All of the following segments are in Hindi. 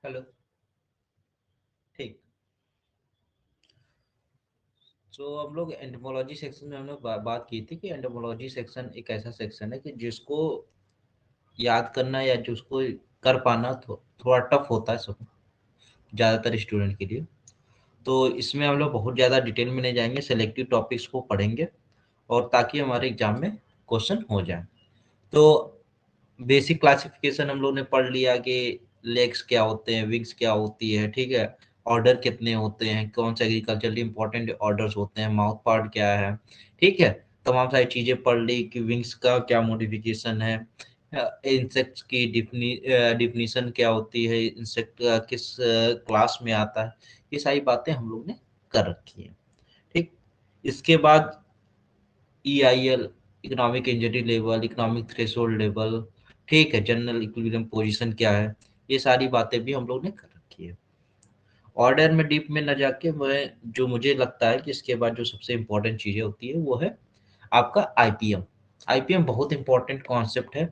हेलो। ठीक। तो हम लोग एंटोमोलॉजी सेक्शन में हमने बात की थी कि एंटोमोलॉजी सेक्शन एक ऐसा सेक्शन है कि जिसको याद करना या जिसको कर पाना थोड़ा टफ होता है सब ज़्यादातर स्टूडेंट के लिए। तो इसमें हम लोग बहुत ज़्यादा डिटेल में नहीं जाएंगे, सेलेक्टिव टॉपिक्स को पढ़ेंगे और ताकि हमारे एग्जाम में क्वेश्चन हो जाए। तो बेसिक क्लासिफिकेशन हम लोग ने पढ़ लिया कि लेग्स क्या होते हैं, विंग्स क्या होती है, ठीक है। ऑर्डर कितने होते हैं, कौन से एग्रीकल्चरली इंपॉर्टेंट ऑर्डर्स होते हैं, माउथ पार्ट क्या है, ठीक है। तमाम सारी चीजें पढ़ ली कि विंग्स का क्या मॉडिफिकेशन है, इंसेक्ट्स की डिफिनीशन क्या होती है, इंसेक्ट किस क्लास में आता है, ये सारी बातें हम लोग ने कर रखी है। ठीक। इसके बाद EIL, economic injury level, economic threshold level, ठीक है, जनरल इक्विलिब्रियम पोजीशन क्या है, ये सारी बातें भी हम लोग ने कर रखी है। ऑर्डर में डीप में न जाके मैं जो मुझे लगता है कि इसके बाद जो सबसे इम्पोर्टेंट चीज़ें होती है वो है आपका IPM। IPM बहुत इंपॉर्टेंट कॉन्सेप्ट है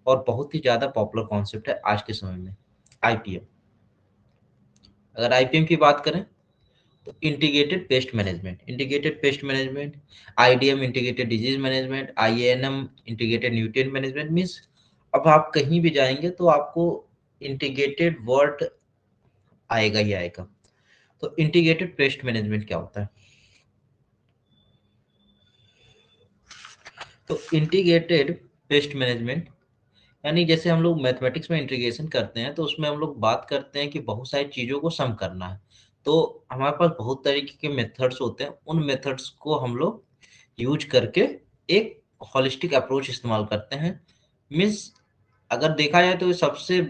और बहुत ही ज़्यादा पॉपुलर कॉन्सेप्ट है आज के समय में। IPM, अगर IPM की बात करें तो integrated pest management, IDM integrated disease management, IANM integrated nutrient management means अब आप कहीं भी जाएंगे तो आपको इंटीग्रेटेड वर्ड आएगा ही आएगा। तो इंटीग्रेटेड पेस्ट मैनेजमेंट क्या होता है? तो इंटीग्रेटेड पेस्ट मैनेजमेंट यानी जैसे हम लोग मैथमेटिक्स में इंटीग्रेशन करते हैं तो उसमें हम लोग बात करते हैं कि बहुत सारी चीज़ों को सम करना है। तो हमारे पास बहुत तरीके के मेथड्स होते हैं, उन मेथड्स को हम लोग यूज करके एक हॉलिस्टिक अप्रोच इस्तेमाल करते हैं। मीन्स अगर देखा जाए तो सबसे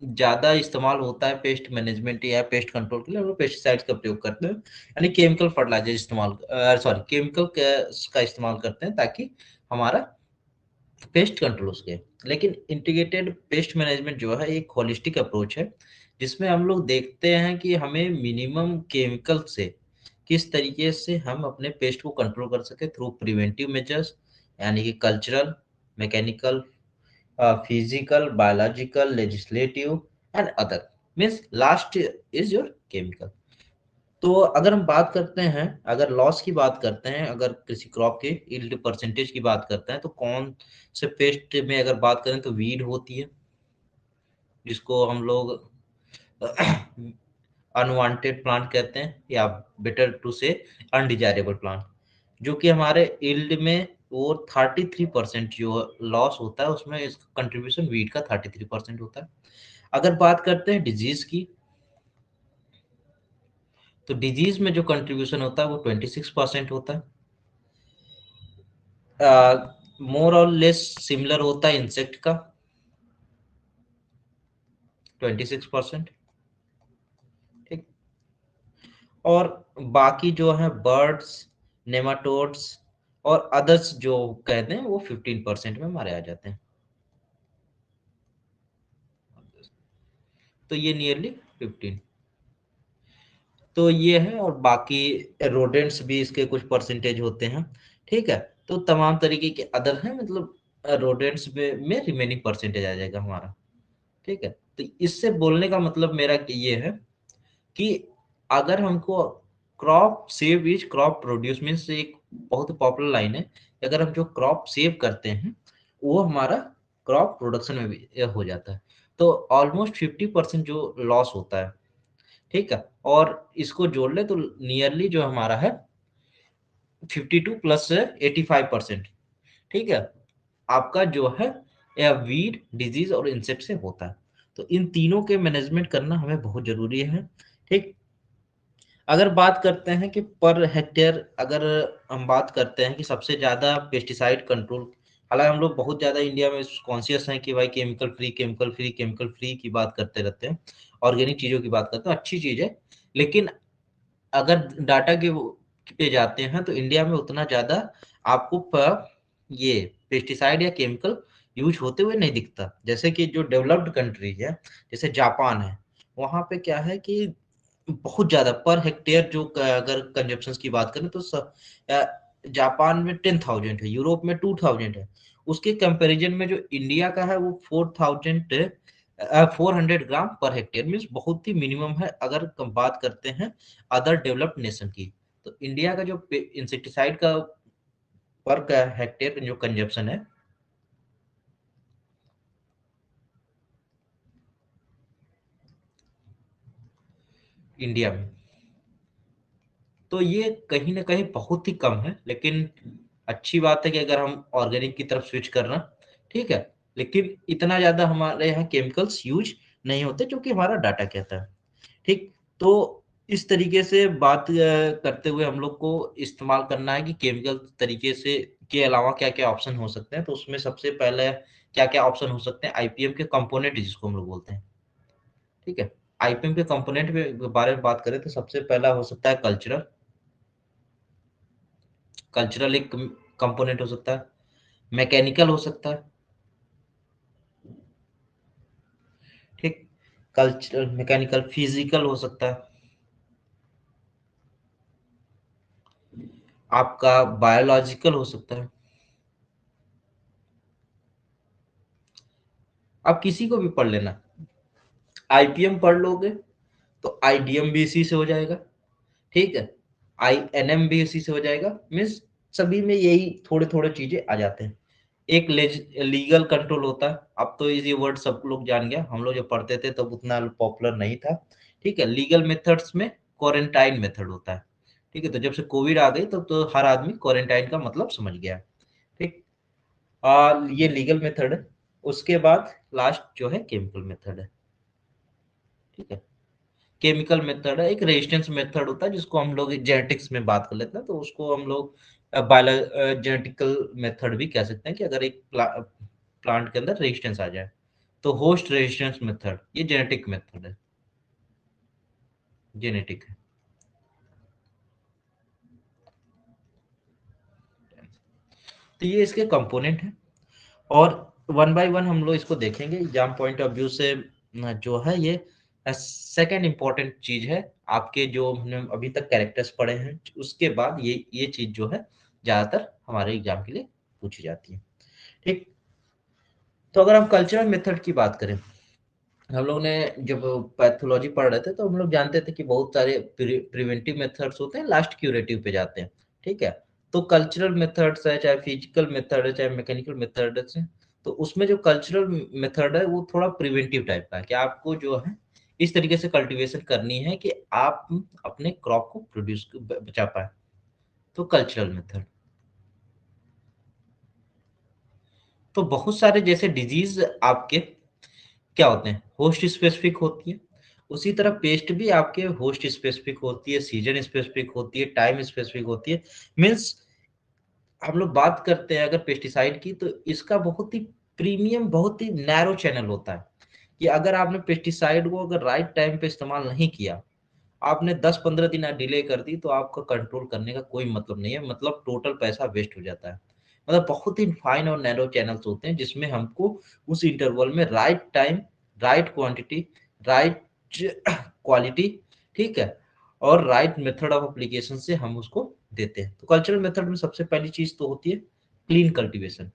ज़्यादा इस्तेमाल होता है पेस्ट मैनेजमेंट या पेस्ट कंट्रोल के लिए हम लोग पेस्टिसाइड्स का प्रयोग करते हैं, यानी केमिकल फर्टिलाइजर इस्तेमाल सॉरी केमिकल का इस्तेमाल करते हैं ताकि हमारा पेस्ट कंट्रोल हो सके। लेकिन इंटीग्रेटेड पेस्ट मैनेजमेंट जो है एक होलिस्टिक अप्रोच है जिसमें हम लोग देखते हैं कि हमें मिनिमम केमिकल से किस तरीके से हम अपने पेस्ट को कंट्रोल कर सके थ्रू प्रिवेंटिव मेजर्स, यानी कि cultural, mechanical, physical, biological, legislative and other. Means last is your chemical. तो अगर हम बात करते हैं, अगर लॉस की बात करते हैं, अगर किसी क्रॉप के यील्ड परसेंटेज की बात करते हैं तो कौन से पेस्ट में अगर बात करें तो वीड होती है जिसको हम लोग अनवांटेड प्लांट कहते हैं या बेटर टू से अनडिजायरेबल प्लांट, जो कि हमारे यील्ड में वो 33% जो लॉस होता है उसमें इसका कंट्रीब्यूशन वीट का 33% होता है। अगर बात करते हैं डिजीज की तो डिजीज में जो कंट्रीब्यूशन होता है वो 26% होता है। मोर और लेस सिमिलर होता है इंसेक्ट का 26%। ठीक। और बाकी जो है बर्ड्स, नेमाटोड्स और अदर्स जो कहते हैं वो 15% में मारे आ जाते हैं। तो ये नियरली 15। तो ये है, और बाकी रोडेंट्स भी इसके कुछ परसेंटेज होते हैं। ठीक है। तो तमाम तरीके के अदर हैं, मतलब रोडेंट्स में रिमेनिंग परसेंटेज आ जाएगा हमारा। ठीक है। तो इससे बोलने का मतलब मेरा ये है कि अगर हमको crop save is crop produce means एक बहुत पॉपुलर लाइन है, अगर हम जो क्रॉप सेव करते हैं वो हमारा क्रॉप प्रोडक्शन में भी हो जाता है। तो ऑलमोस्ट 50% जो लॉस होता है, ठीक है, और इसको जोड़ ले तो नियरली जो हमारा है 52 प्लस 85%, ठीक है, आपका जो है या वीड डिजीज और इंसेक्ट से होता है। तो इन तीनों के मैनेजमेंट करना हमें बहुत जरूरी है। ठीक। अगर बात करते हैं कि पर हेक्टेयर, अगर हम बात करते हैं कि सबसे ज़्यादा पेस्टिसाइड कंट्रोल, हालांकि हम लोग बहुत ज़्यादा इंडिया में कॉन्शियस हैं कि भाई chemical free chemical free chemical free की बात करते रहते हैं, ऑर्गेनिक चीज़ों की बात करते हैं, अच्छी चीज़ है। लेकिन अगर डाटा के पे जाते हैं तो इंडिया में उतना ज़्यादा आपको ये पेस्टिसाइड या केमिकल यूज होते हुए नहीं दिखता। जैसे कि जो डेवलप्ड कंट्री है, जैसे जापान है, वहाँ पे क्या है कि बहुत ज़्यादा पर हेक्टेयर जो अगर कंजप्शन की बात करें तो जापान में 10,000 है, यूरोप में 2,000 है। उसके कंपैरिजन में जो इंडिया का है वो 4,000 400 ग्राम पर हेक्टेयर मीन्स बहुत ही मिनिमम है अगर हम बात करते हैं अदर डेवलप्ड नेशन की। तो इंडिया का जो इंसेक्टिसाइड का पर हेक्टेयर जो कंजप्शन है इंडिया में, तो ये कहीं न कहीं बहुत ही कम है, लेकिन अच्छी बात है कि अगर हम ऑर्गेनिक की तरफ स्विच कर रहे हैं, ठीक है? लेकिन इतना ज़्यादा हमारे यहाँ केमिकल्स यूज़ नहीं होते, जो कि हमारा डाटा कहता है, ठीक? तो इस तरीके से बात करते हुए हम लोग को इस्तेमाल करना है कि केमिकल तरीके से के अलावा क्या-क्या ऑप्शन हो सकते हैं, तो उसमें सबसे पहले क्या-क्या ऑप्शन हो सकते हैं, आईपीएम के कंपोनेंट जिसको हम लोग बोलते हैं, ठीक है? आईपीएम के कंपोनेंट के बारे में बात करें तो सबसे पहला हो सकता है कल्चरल, कल्चरल एक कंपोनेंट हो सकता है, मैकेनिकल हो सकता है, ठीक? कल्चरल, मैकेनिकल, फिजिकल हो सकता है, आपका बायोलॉजिकल हो सकता है। आप किसी को भी पढ़ लेना, आईपीएम पढ़ लोगे तो आईडीएम भी इसी से हो जाएगा, ठीक है? आईएनएम भी इसी से हो जाएगा, मीन्स सभी में यही थोड़े-थोड़े चीज़ें आ जाते हैं। एक लीगल कंट्रोल होता है, अब तो ये वर्ड सब लोग जान गया, हम लोग जब पढ़ते थे तब उतना पॉपुलर नहीं था, ठीक है? लीगल मेथड्स में क्वारंटाइन मेथड होता है, ठीक है? तो जब से कोविड आ गई तब तो हर आदमी क्वारंटाइन का मतलब समझ गया है, ठीक? ये लीगल मेथड है, उसके बाद लास्ट जो है केमिकल मेथड है, ठीक है? केमिकल मेथड है, एक रेजिस्टेंस मेथड होता है जिसको हम लोग जेनेटिक्स में बात कर लेते हैं, तो उसको हम लोग जेनेटिकल मेथड भी कह सकते हैं कि अगर एक प्लांट के अंदर रेजिस्टेंस आ जाए, तो होस्ट रेजिस्टेंस मेथड ये जेनेटिक मेथड है, जेनेटिक है। तो ये इसके कंपोनेंट हैं और वन बाय वन हम लोग इसको देखेंगे एग्जाम पॉइंट ऑफ व्यू से। जो है ये सेकंड इम्पोर्टेंट चीज है, आपके जो हमने अभी तक कैरेक्टर्स पढ़े हैं उसके बाद ये चीज जो है ज्यादातर हमारे एग्जाम के लिए पूछी जाती है, ठीक? तो अगर हम कल्चरल मेथड की बात करें, हम लोग ने जब पैथोलॉजी पढ़ रहे थे तो हम लोग जानते थे कि बहुत सारे प्रिवेंटिव मेथड्स होते हैं, लास्ट क्यूरेटिव पे जाते हैं, ठीक है? तो कल्चरल मेथड्स है, चाहे फिजिकल मेथड है, चाहे मैकेनिकल मेथड्स है, तो उसमें जो कल्चरल मेथड है वो थोड़ा प्रिवेंटिव टाइप का है कि आपको जो है इस तरीके से कल्टीवेशन करनी है कि आप अपने क्रॉप को प्रोड्यूस बचा पाए, तो कल्चरल मेथड। तो बहुत सारे जैसे डिजीज आपके क्या होते हैं, होस्ट स्पेसिफिक होती है, उसी तरह पेस्ट भी आपके होस्ट स्पेसिफिक होती है, सीजन स्पेसिफिक होती है, टाइम स्पेसिफिक होती है। मीन्स हम लोग बात करते हैं अगर पेस्टिसाइड की, तो इसका बहुत ही प्रीमियम, बहुत ही नैरो चैनल होता है कि अगर आपने पेस्टिसाइड को अगर राइट टाइम पे इस्तेमाल नहीं किया, आपने 10-15 दिन डिले कर दी, तो आपका कंट्रोल करने का कोई मतलब नहीं है, मतलब टोटल पैसा वेस्ट हो जाता है। मतलब बहुत ही फाइन और नैरो चैनल्स होते हैं जिसमें हमको उस इंटरवल में right time, right quantity, right quality, ठीक है? और राइट मेथड ऑफ एप्लीकेशन से हम उसको देते हैं। तो कल्चरल मेथड में सबसे पहली चीज तो होती है क्लीन कल्टीवेशन।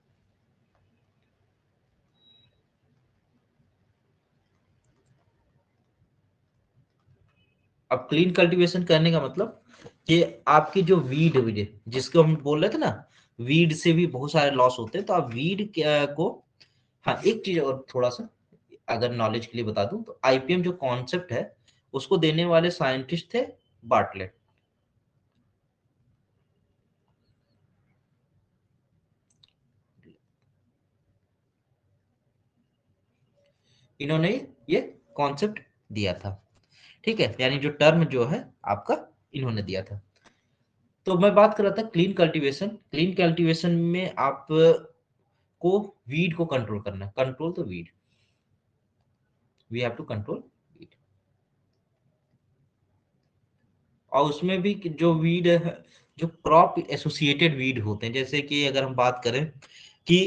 अब क्लीन कल्टीवेशन करने का मतलब कि आपकी जो वीड वीड जिसको हम बोल रहे थे ना, वीड से भी बहुत सारे लॉस होते हैं, तो आप वीड को, हाँ एक चीज और थोड़ा सा अगर नॉलेज के लिए बता दूं, तो आईपीएम जो कॉन्सेप्ट है उसको देने वाले साइंटिस्ट थे बार्टलेट। इन्होंने ये कॉन्सेप्ट दिया था, ठीक है? यानी जो टर्म जो है आपका इन्होंने दिया था। तो मैं बात कर रहा था क्लीन कल्टीवेशन। क्लीन कल्टीवेशन में आप को वीड को कंट्रोल करना है, control the weed, we have to control weed. और उसमें भी जो वीड है, जो क्रॉप एसोसिएटेड वीड होते हैं, जैसे कि अगर हम बात करें कि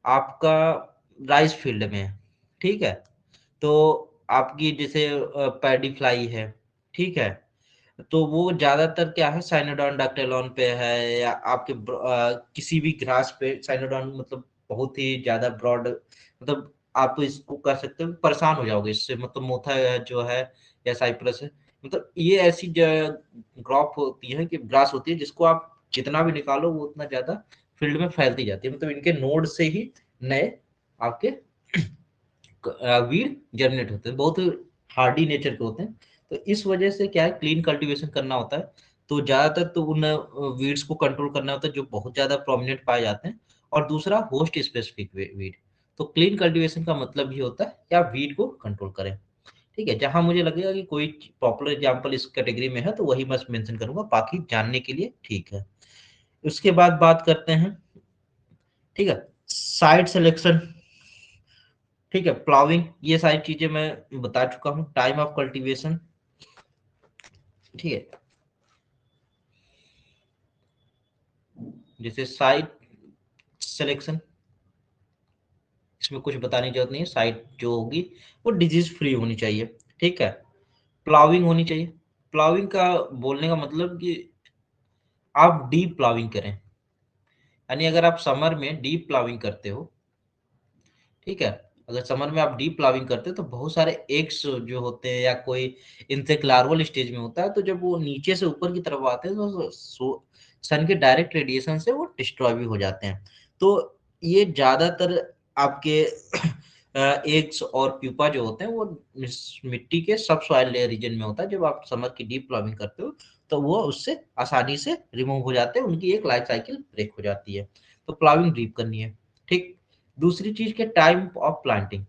आपका राइस फील्ड में है, ठीक है? तो आपकी जैसे पैडी फ्लाई है, ठीक है? तो वो ज़्यादातर क्या है, साइनोडॉन डाक्टेलॉन पे है, या आपके किसी भी ग्रास पे साइनोडॉन, मतलब बहुत ही ज़्यादा ब्रॉड, मतलब आप इसको कर सकते हो, परेशान हो जाओगे इससे, मतलब मोथा जो है या साइप्रस है, मतलब ये ऐसी क्रॉप होती है कि ग्रास होती है जिसको आप जितना भी निकालो वो उतना ज्यादा फील्ड में फैलती जाती है, मतलब इनके नोड से ही नए आपके वीड जर्मिनेट होते हैं, बहुत हार्डी नेचर के होते हैं। तो इस वजह से क्या है, क्लीन कल्टीवेशन करना होता है। तो ज्यादातर तो उन वीड्स को कंट्रोल करना होता है जो बहुत ज्यादा प्रोमिनेंट पाए जाते हैं, और दूसरा होस्ट स्पेसिफिक वीड। तो क्लीन कल्टीवेशन का मतलब ही होता है कि आप वीड को कंट्रोल करें। ठीक है, जहां मुझे लगेगा कि कोई पॉपुलर एग्जांपल इस कैटेगरी में है तो वही मैं मेंशन करूंगा, बाकी जानने के लिए ठीक है। उसके बाद बात करते हैं, ठीक है, साइट सिलेक्शन, ठीक है, प्लाविंग, ये सारी चीजें मैं बता चुका हूँ। टाइम ऑफ कल्टीवेशन, ठीक है, जैसे साइट सिलेक्शन, इसमें कुछ बताने की जरूरत नहीं है, साइट जो होगी वो डिजीज फ्री होनी चाहिए। ठीक है, प्लाविंग होनी चाहिए। प्लाविंग का बोलने का मतलब कि आप डीप प्लाविंग करें, यानी अगर आप समर में डीप प्लाविंग करते हो, ठीक है, अगर समर में आप डीप प्लाविंग करते हो तो बहुत सारे एग्स जो होते हैं या कोई इंसेक्ट लार्वल स्टेज में होता है, तो जब वो नीचे से ऊपर की तरफ आते हैं तो सन के डायरेक्ट रेडिएशन से वो डिस्ट्रॉय भी हो जाते हैं। तो ये ज्यादातर आपके एग्स और प्यूपा जो होते हैं वो मिट्टी के सब सॉइल रीजन में होता है। जब आप समर की डीप प्लाविंग करते हो तो वो उससे आसानी से रिमूव हो जाते हैं, उनकी एक लाइफ साइकिल ब्रेक हो जाती है। तो प्लाविंग डीप करनी है। ठीक, दूसरी चीज के time of planting,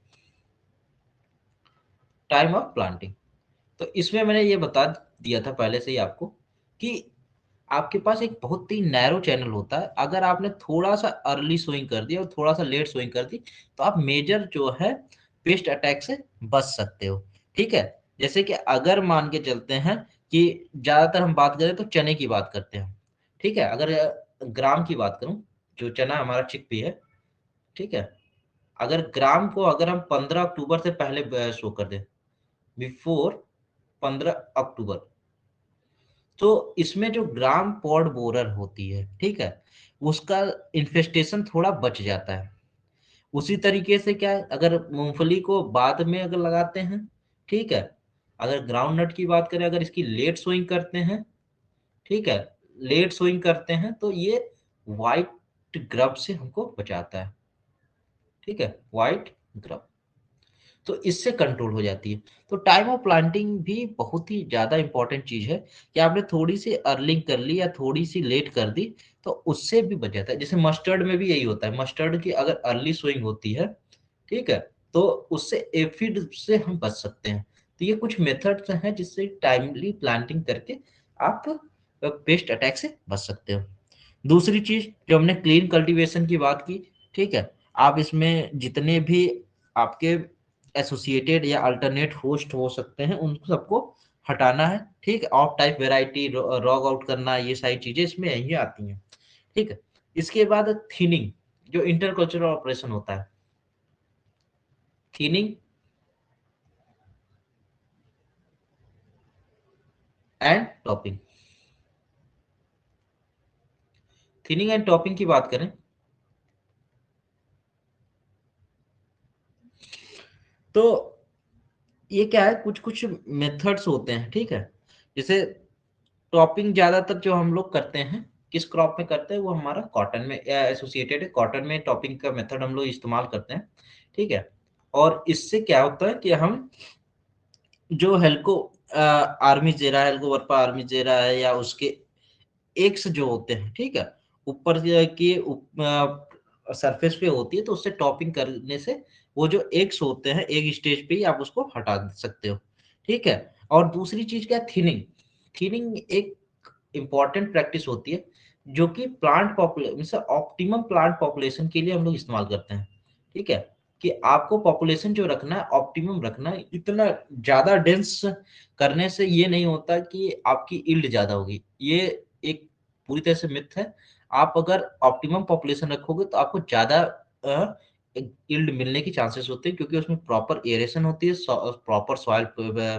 time of planting, तो इसमें मैंने ये बता दिया था पहले से ही आपको कि आपके पास एक बहुत ही नैरो चैनल होता है। अगर आपने थोड़ा सा अर्ली सोइंग कर दिया और थोड़ा सा लेट सोइंग कर दी तो आप मेजर जो है पेस्ट अटैक से बच सकते हो। ठीक है, जैसे कि अगर मान के चलते हैं कि ज्यादातर हम बात करें तो चने की बात करते हैं। ठीक है, अगर ग्राम की बात करूं, जो चना हमारा चिकपी है, ठीक है, अगर ग्राम को अगर हम 15 अक्टूबर से पहले शो कर दें, बिफोर 15 अक्टूबर, तो इसमें जो ग्राम पॉड बोरर होती है, ठीक है, उसका इन्फेस्टेशन थोड़ा बच जाता है। उसी तरीके से क्या है, अगर मूंगफली को बाद में अगर लगाते हैं, ठीक है, अगर ग्राउंड नट की बात करें, अगर इसकी लेट सोइंग करते हैं, ठीक है, लेट सोइंग करते हैं तो ये वाइट ग्रब से हमको बचाता है। ठीक है, वाइट ग्रब, तो इससे कंट्रोल हो जाती है। तो टाइम ऑफ प्लांटिंग भी बहुत ही ज्यादा इंपॉर्टेंट चीज है कि आपने थोड़ी सी अर्लिंग कर ली या थोड़ी सी लेट कर दी तो उससे भी बच जाता है। जैसे मस्टर्ड में भी यही होता है, मस्टर्ड की अगर अर्ली सोइंग होती है, ठीक है, तो उससे एफिड से हम बच सकते हैं। तो ये कुछ मेथड्स हैं जिससे टाइमली प्लांटिंग करके आप पेस्ट अटैक से बच सकते हो। दूसरी चीज जो हमने क्लीन कल्टीवेशन की बात की, ठीक है, आप इसमें जितने भी आपके एसोसिएटेड या अल्टरनेट होस्ट हो सकते हैं उन सबको हटाना है। ठीक है, off type variety rogue out करना, ये सारी चीजें इसमें यही आती हैं। ठीक है, इसके बाद थिनिंग, जो इंटरकल्चरल ऑपरेशन होता है, thinning and topping. Thinning and topping की बात करें तो ये क्या है, कुछ कुछ मेथड्स होते हैं। ठीक है, जैसे टॉपिंग ज्यादातर जो हम लोग करते हैं किस क्रॉप में करते हैं, वो हमारा कॉटन में एसोसिएटेड है, कॉटन में टॉपिंग का मेथड हम लोग इस्तेमाल करते हैं। ठीक है, और इससे क्या होता है कि हम जो हेल्को आर्मी जेरा, हेल्को वर्पा आर्मी जेरा है या उसके एग्स जो होते हैं, ठीक है, ऊपर की सरफेस पे होती है, तो उससे टॉपिंग करने से वो जो एग्स होते हैं एग स्टेज पे ही आप उसको हटा सकते हो। ठीक है, और दूसरी चीज क्या है, थिनिंग। थिनिंग एक इंपॉर्टेंट प्रैक्टिस होती है जो कि plant population, optimum plant population के लिए हम लोग इस्तेमाल करते हैं। ठीक है, कि आपको पॉपुलेशन जो रखना है ऑप्टिमम रखना है, इतना ज्यादा डेंस करने से ये नहीं होता कि आपकी इल्ड ज्यादा होगी। ये एक पूरी तरह से मिथ है। आप अगर ऑप्टिमम पॉपुलेशन रखोगे तो आपको ज्यादा यील्ड मिलने की चांसेस होते हैं, क्योंकि उसमें प्रॉपर एरेशन होती है, प्रॉपर सॉइल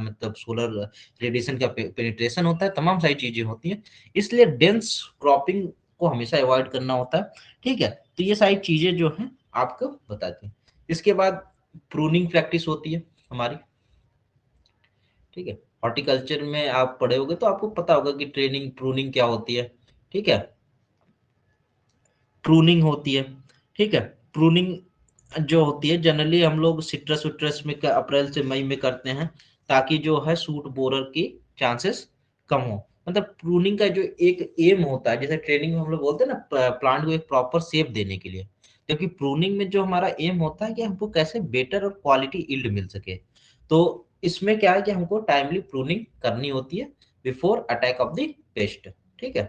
मतलब सोलर रेडिएशन का पेनिट्रेशन होता है, तमाम सारी चीजें होती हैं। इसलिए डेंस क्रॉपिंग को हमेशा अवॉइड करना होता है। ठीक है, तो ये सारी चीजें जो हैं आपको बताती हैं। इसके बाद प्रूनिंग प्रैक्टिस होती है हमारी, ठीक है। हॉर्टिकल्चर में आप पढ़े होगे तो आपको पता होगा कि ट्रेनिंग प्रूनिंग क्या होती है, ठीक है। प्रूनिंग होती है, ठीक है। प्रूनिंग जो होती है जनरली हम लोग सिट्रस विट्रस में अप्रैल से मई में करते हैं, ताकि जो है सूट बोरर की चांसेस कम हो। मतलब प्रूनिंग का जो एक एम होता है, जैसे ट्रेनिंग में हम लोग बोलते हैं ना प्लांट को एक प्रॉपर शेप देने के लिए, क्योंकि प्रूनिंग में जो हमारा एम होता है कि हमको कैसे बेटर और क्वालिटी यील्ड मिल सके। तो इसमें क्या है कि हमको टाइमली प्रूनिंग करनी होती है before attack of the paste, ठीक है।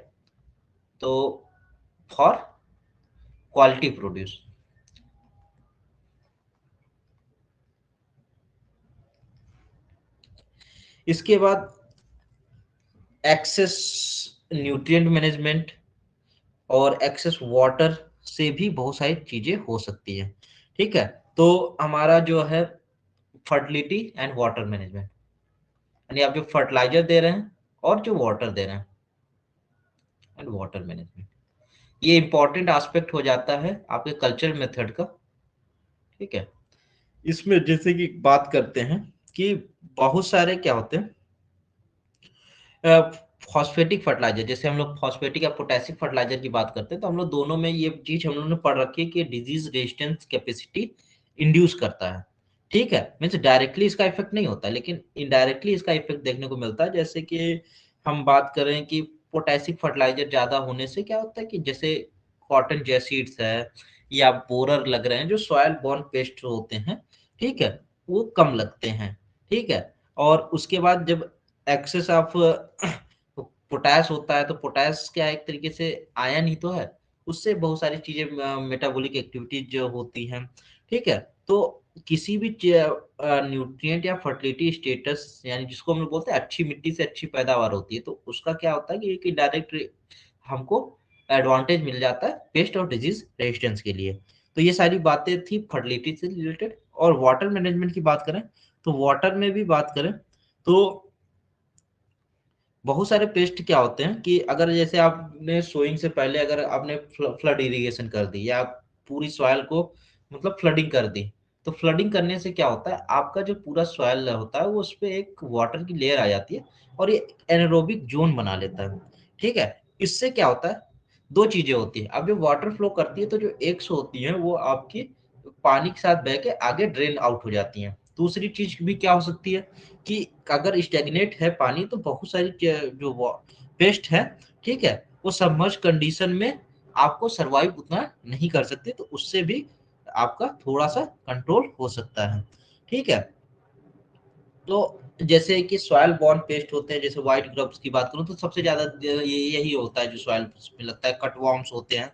तो फॉर क्वालिटी प्रोड्यूस। इसके बाद एक्सेस न्यूट्रिएंट मैनेजमेंट और एक्सेस वाटर से भी बहुत सारी चीजें हो सकती हैं, ठीक है। तो हमारा जो है फर्टिलिटी एंड वाटर मैनेजमेंट, यानी आप जो फर्टिलाइजर दे रहे हैं और जो वाटर दे रहे हैं, एंड वाटर मैनेजमेंट, ये इंपॉर्टेंट एस्पेक्ट हो जाता है आपके कल्चर मेथड का, ठीक है। इसमें जैसे कि बात करते हैं कि बहुत सारे क्या होते हैं फॉस्फेटिक फर्टिलाइजर, जैसे हम लोग फॉस्फेटिक या पोटेशियम फर्टिलाइजर की बात करते हैं, तो हम लोग दोनों में ये चीज हम लोगों ने पढ़ रखी है कि डिजीज रेजिस्टेंस कैपेसिटी इंड्यूस करता है, ठीक है। मीन्स डायरेक्टली इसका इफेक्ट नहीं होता, लेकिन इनडायरेक्टली इसका इफेक्ट देखने को मिलता है। जैसे कि हम बात करें कि पोटेशियम फर्टिलाइजर ज्यादा होने से क्या होता है कि जैसे कॉटन जैसीड्स है या बोरर लग रहे हैं, जो सॉयल बॉर्न पेस्ट होते हैं, ठीक है, वो कम लगते हैं, ठीक है। और उसके बाद जब एक्सेस ऑफ पोटास होता है, तो पोटास क्या एक तरीके से आयन ही तो है, उससे बहुत सारी चीजें मेटाबॉलिक एक्टिविटीज जो होती हैं, ठीक है। तो किसी भी न्यूट्रिएंट या फर्टिलिटी स्टेटस, यानी जिसको हम लोग बोलते हैं अच्छी मिट्टी से अच्छी पैदावार होती है, तो उसका क्या होता है कि एक डायरेक्ट हमको एडवांटेज मिल जाता है पेस्ट और डिजीज रेजिस्टेंस के लिए। तो ये सारी बातें थी फर्टिलिटी से रिलेटेड। और वाटर मैनेजमेंट की बात करें, तो वाटर में भी बात करें तो बहुत सारे पेस्ट क्या होते हैं कि अगर जैसे आपने सोइंग से पहले अगर आपने फ्लड इरिगेशन कर दी या पूरी सॉइल को मतलब फ्लडिंग कर दी, तो फ्लडिंग करने से क्या होता है आपका जो पूरा सॉइल होता है वो उस पे एक वाटर की लेयर आ जाती है और ये एनारोबिक जोन बना लेता है, ठीक है। इससे क्या होता है, दो चीजें होती है। अब जो वाटर फ्लो करती है तो जो एग्स होती है वो आपकी पानी के साथ बह के आगे ड्रेन आउट हो जाती हैं। दूसरी चीज भी क्या हो सकती है कि अगर स्टेगनेट है पानी, तो बहुत सारी जो पेस्ट है, ठीक है, वो सबमर्ज कंडीशन में आपको सरवाइव उतना नहीं कर सकते, तो उससे भी आपका थोड़ा सा कंट्रोल हो सकता है, ठीक है। तो जैसे कि सॉयल बॉर्न पेस्ट होते हैं, जैसे व्हाइट ग्रब्स की बात करूं तो सबसे ज्यादा ये यही होता है जो सॉयल में लगता है, कटवॉर्म्स होते हैं,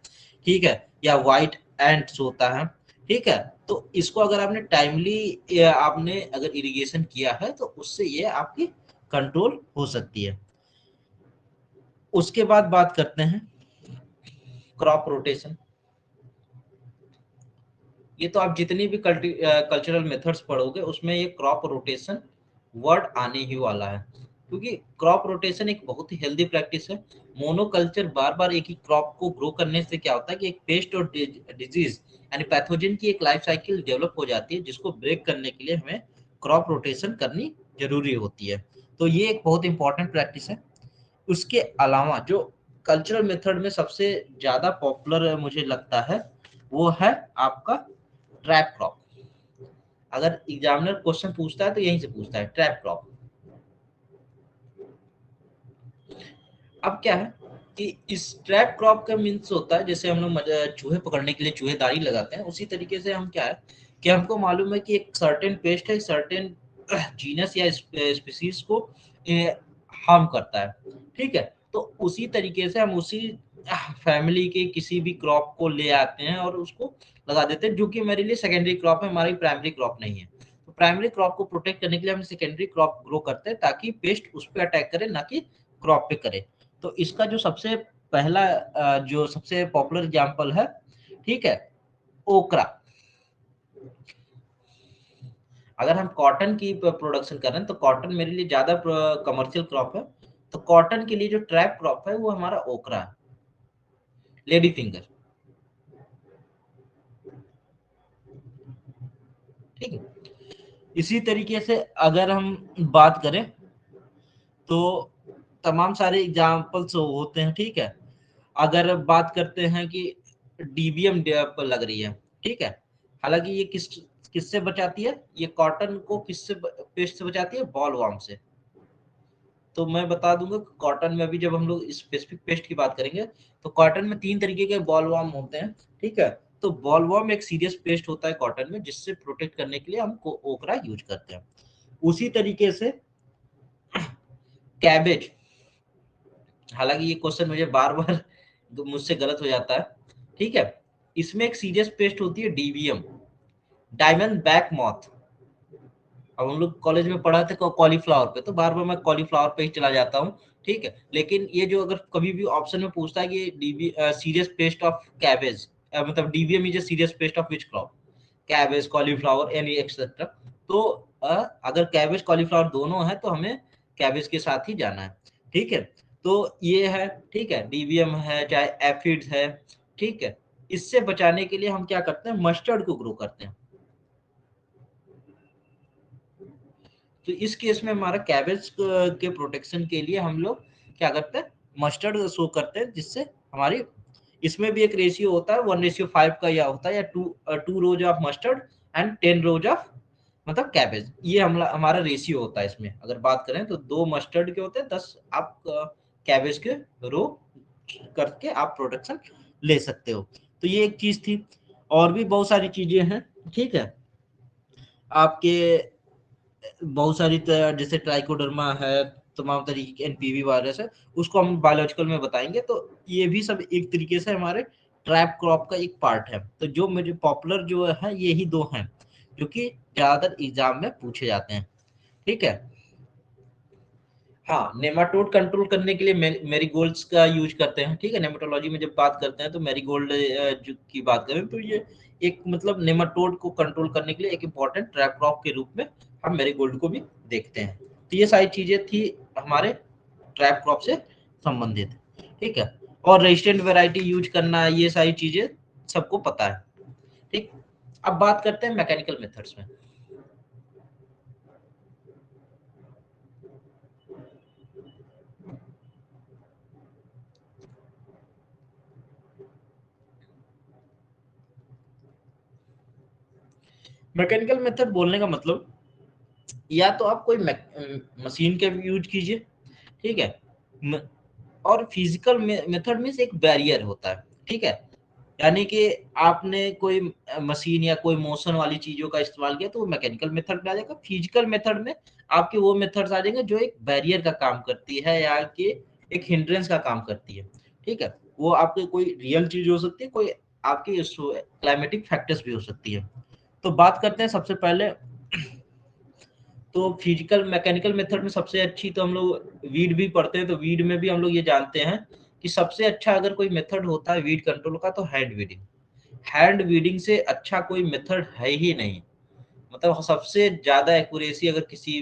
ठीक है, या व्हाइट एंट्स होता है, ठीक है। तो इसको अगर आपने टाइमली आपने अगर इरिगेशन किया है तो उससे ये आपकी कंट्रोल हो सकती है। उसके बाद बात करते हैं क्रॉप रोटेशन। ये तो आप जितनी भी कल्चरल मेथड्स पढ़ोगे उसमें ये क्रॉप रोटेशन वर्ड आने ही वाला है, क्योंकि क्रॉप रोटेशन एक बहुत ही हेल्दी प्रैक्टिस है। मोनोकल्चर बार बार एक ही क्रॉप को ग्रो करने से क्या होता है कि एक पेस्ट और डिजीज यानी पैथोजन की एक लाइफ साइकिल डेवलप हो जाती है, जिसको ब्रेक करने के लिए हमें क्रॉप रोटेशन करनी जरूरी होती है। तो ये एक बहुत इंपॉर्टेंट प्रैक्टिस है। उसके अलावा जो कल्चरल मेथड में सबसे ज्यादा पॉपुलर मुझे लगता है वो है आपका ट्रैप क्रॉप। अगर एग्जामिनर क्वेश्चन पूछता है तो यहीं से पूछता है ट्रैप क्रॉप। अब क्या है कि इस ट्रैप क्रॉप का मीन्स होता है जैसे हम लोग चूहे पकड़ने के लिए चूहेदारी लगाते हैं, उसी तरीके से हम क्या है कि हमको मालूम है कि एक सर्टेन पेस्ट है, सर्टेन जीनस या स्पीसीज को हार्म करता है, ठीक है। तो उसी तरीके से हम उसी फैमिली के किसी भी क्रॉप को ले आते हैं और उसको लगा देते हैं, जो कि हमारे लिए सेकेंडरी क्रॉप है, हमारी प्राइमरी क्रॉप नहीं है। तो प्राइमरी क्रॉप को प्रोटेक्ट करने के लिए हम सेकेंडरी क्रॉप ग्रो करते हैं ताकि पेस्ट उस पर अटैक करे, ना कि क्रॉप पे करे। तो इसका जो सबसे पहला जो सबसे पॉपुलर एग्जांपल है, ठीक है, ओकरा। अगर हम कॉटन की प्रोडक्शन कर रहे हैं तो कॉटन मेरे लिए ज्यादा कमर्शियल क्रॉप है, तो कॉटन के लिए जो ट्रैप क्रॉप है वो हमारा ओकरा है, लेडी फिंगर। ठीक है। इसी तरीके से अगर हम बात करें तो तमाम सारे एग्जाम्पल्स होते हैं, ठीक है। अगर बात करते हैं कि डीबीएम पर लग रही है, ठीक है, हालांकि ये किससे बचाती है, ये कॉटन को किससे पेस्ट से बचाती है, बॉल वॉर्म से। तो मैं बता दूंगा कॉटन में भी जब हम लोग स्पेसिफिक पेस्ट की बात करेंगे तो कॉटन में 3 तरीके के बॉल वॉर्म होते हैं, ठीक है। तो बॉल वॉर्म एक सीरियस पेस्ट होता है कॉटन में, जिससे प्रोटेक्ट करने के लिए हम ओकरा यूज करते हैं। उसी तरीके से कैबेज, हालांकि ये क्वेश्चन मुझे बार बार मुझसे गलत हो जाता है, ठीक है। इसमें एक सीरियस पेस्ट होती है डीबीएम, डायमंड बैक मॉथ। अब हम लोग कॉलेज में पढ़ा थे कॉलीफ्लावर पे, तो बार बार मैं कॉलीफ्लावर पे ही चला जाता हूँ, ठीक है। लेकिन ये जो अगर कभी भी ऑप्शन में पूछता है कि DB serious pest of cabbage, मतलब DBM is a serious pest of which crop, cabbage, cauliflower, any etcetera, तो अगर कैबेज कॉलीफ्लावर दोनों है तो हमें कैबेज के साथ ही जाना है, ठीक है। तो ये है, ठीक है, डीबीएम है चाहे एफिड्स है, ठीक है। इससे बचाने के लिए हम क्या करते हैं, मस्टर्ड को ग्रो करते हैं। तो इस केस में हमारा कैबेज के प्रोटेक्शन के लिए हम लोग क्या करते हैं, मस्टर्ड शो करते हैं, जिससे हमारी इसमें भी एक रेशियो होता है 1:5 का, या होता है या 2 रोज of mustard and 10 rose of मतलब कैबेज, ये हमारा रेशियो होता है। इसमें अगर बात करें तो 2 मस्टर्ड के होते हैं, 10 आप कैबेज के रो करके आप प्रोटेक्शन ले सकते हो। तो ये एक चीज थी, और भी बहुत सारी चीजें हैं, ठीक है। आपके बहुत सारी जैसे ट्राइकोडर्मा है, तमाम तरीके के एनपीवी वायरस है, उसको हम बायोलॉजिकल में बताएंगे। तो ये भी सब एक तरीके से हमारे ट्रैप क्रॉप का एक पार्ट है। तो जो मेरे पॉपुलर जो है यही दो हैं जो कि ज्यादातर एग्जाम में पूछे जाते हैं, ठीक है। हाँ, नेमाटोड कंट्रोल करने के लिए मेरीगोल्ड्स का यूज करते हैं, ठीक है। नेमाटोलॉजी में जब बात करते हैं तो मेरीगोल्ड की बात करें तो ये एक मतलब नेमाटोड को कंट्रोल करने के लिए एक इम्पॉर्टेंट ट्रैप क्रॉप के रूप में हम मेरीगोल्ड को भी देखते हैं। तो ये सारी चीजें थी हमारे ट्रैप क्रॉप से संबंधित, ठीक है। और रेजिस्टेंट वेराइटी यूज करना, ये सारी चीजें सबको पता है, ठीक। अब बात करते हैं मैकेनिकल मेथड्स में। मैकेनिकल मेथड बोलने का मतलब, या तो आप कोई मशीन का यूज कीजिए, ठीक है। म- और फिजिकल मेथड में से एक बैरियर होता है, ठीक है। यानी कि आपने कोई मशीन या कोई मोशन वाली चीजों का इस्तेमाल किया तो वो मैकेनिकल मेथड में आ जाएगा। फिजिकल मेथड में आपके वो मेथड्स आ जाएंगे जो एक बैरियर का काम करती है या कि एक हिंड्रेंस का काम करती है, ठीक है। वो आपके कोई रियल चीज हो सकती है, कोई आपकी क्लाइमेटिक फैक्टर्स भी हो सकती है। तो बात करते हैं सबसे पहले, तो फिजिकल मैकेनिकल मेथड में सबसे अच्छी तो हम लोग वीड भी पढ़ते हैं, तो वीड में भी हम लोग ये जानते हैं कि सबसे अच्छा अगर कोई मेथड होता है वीड कंट्रोल का तो हैंड वीडिंग। हैंड वीडिंग से अच्छा कोई मेथड है ही नहीं, मतलब सबसे ज्यादा एक्यूरेसी अगर किसी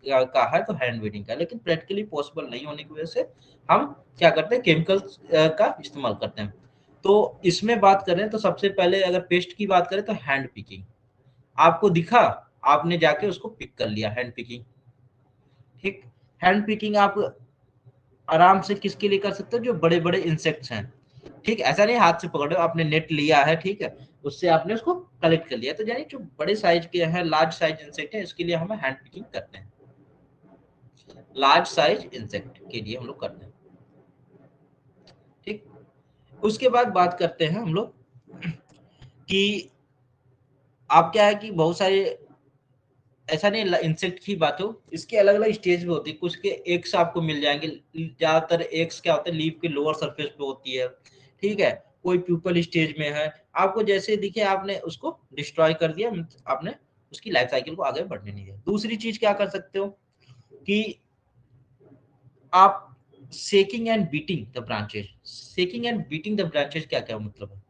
का है तो हैंड वीडिंग का। लेकिन प्रैक्टिकली पॉसिबल नहीं होने की वजह से हम क्या करते हैं, केमिकल्स का इस्तेमाल करते हैं। तो इसमें बात करें तो सबसे पहले अगर पेस्ट की बात करें तो हैंड पिकिंग, आपको दिखा, आपने जाके उसको पिक कर लिया, हैंड पिकिंग, ठीक। हैंड पिकिंग आप आराम से किसके लिए कर सकते हो, जो बड़े बड़े इंसेक्ट्स हैं, ठीक। ऐसा नहीं हाथ से पकड़ो, आपने नेट लिया है, ठीक है, उससे आपने उसको कलेक्ट कर लिया, तो यानी जो बड़े साइज के हैं, लार्ज साइज इंसेक्ट है, इसके लिए हम हैंड पिकिंग करते हैं। लार्ज साइज इंसेक्ट के लिए हम लोग करते हैं, ठीक। उसके बाद बात करते हैं हम लोग कि आप क्या है कि बहुत सारे, ऐसा नहीं इंसेक्ट की बात हो, इसके अलग अलग स्टेज पे होती है। कुछ के एग्स आपको मिल जाएंगे, ज्यादातर एग्स क्या होता है लीफ के लोअर सरफेस पे होती है, ठीक है। कोई प्यूपल स्टेज में है, आपको जैसे दिखे आपने उसको डिस्ट्रॉय कर दिया, आपने उसकी लाइफ साइकिल को आगे बढ़ने नहीं दिया। दूसरी चीज क्या कर सकते हो कि आप shaking and beating the branches. Shaking and beating the branches क्या क्या मतलब है,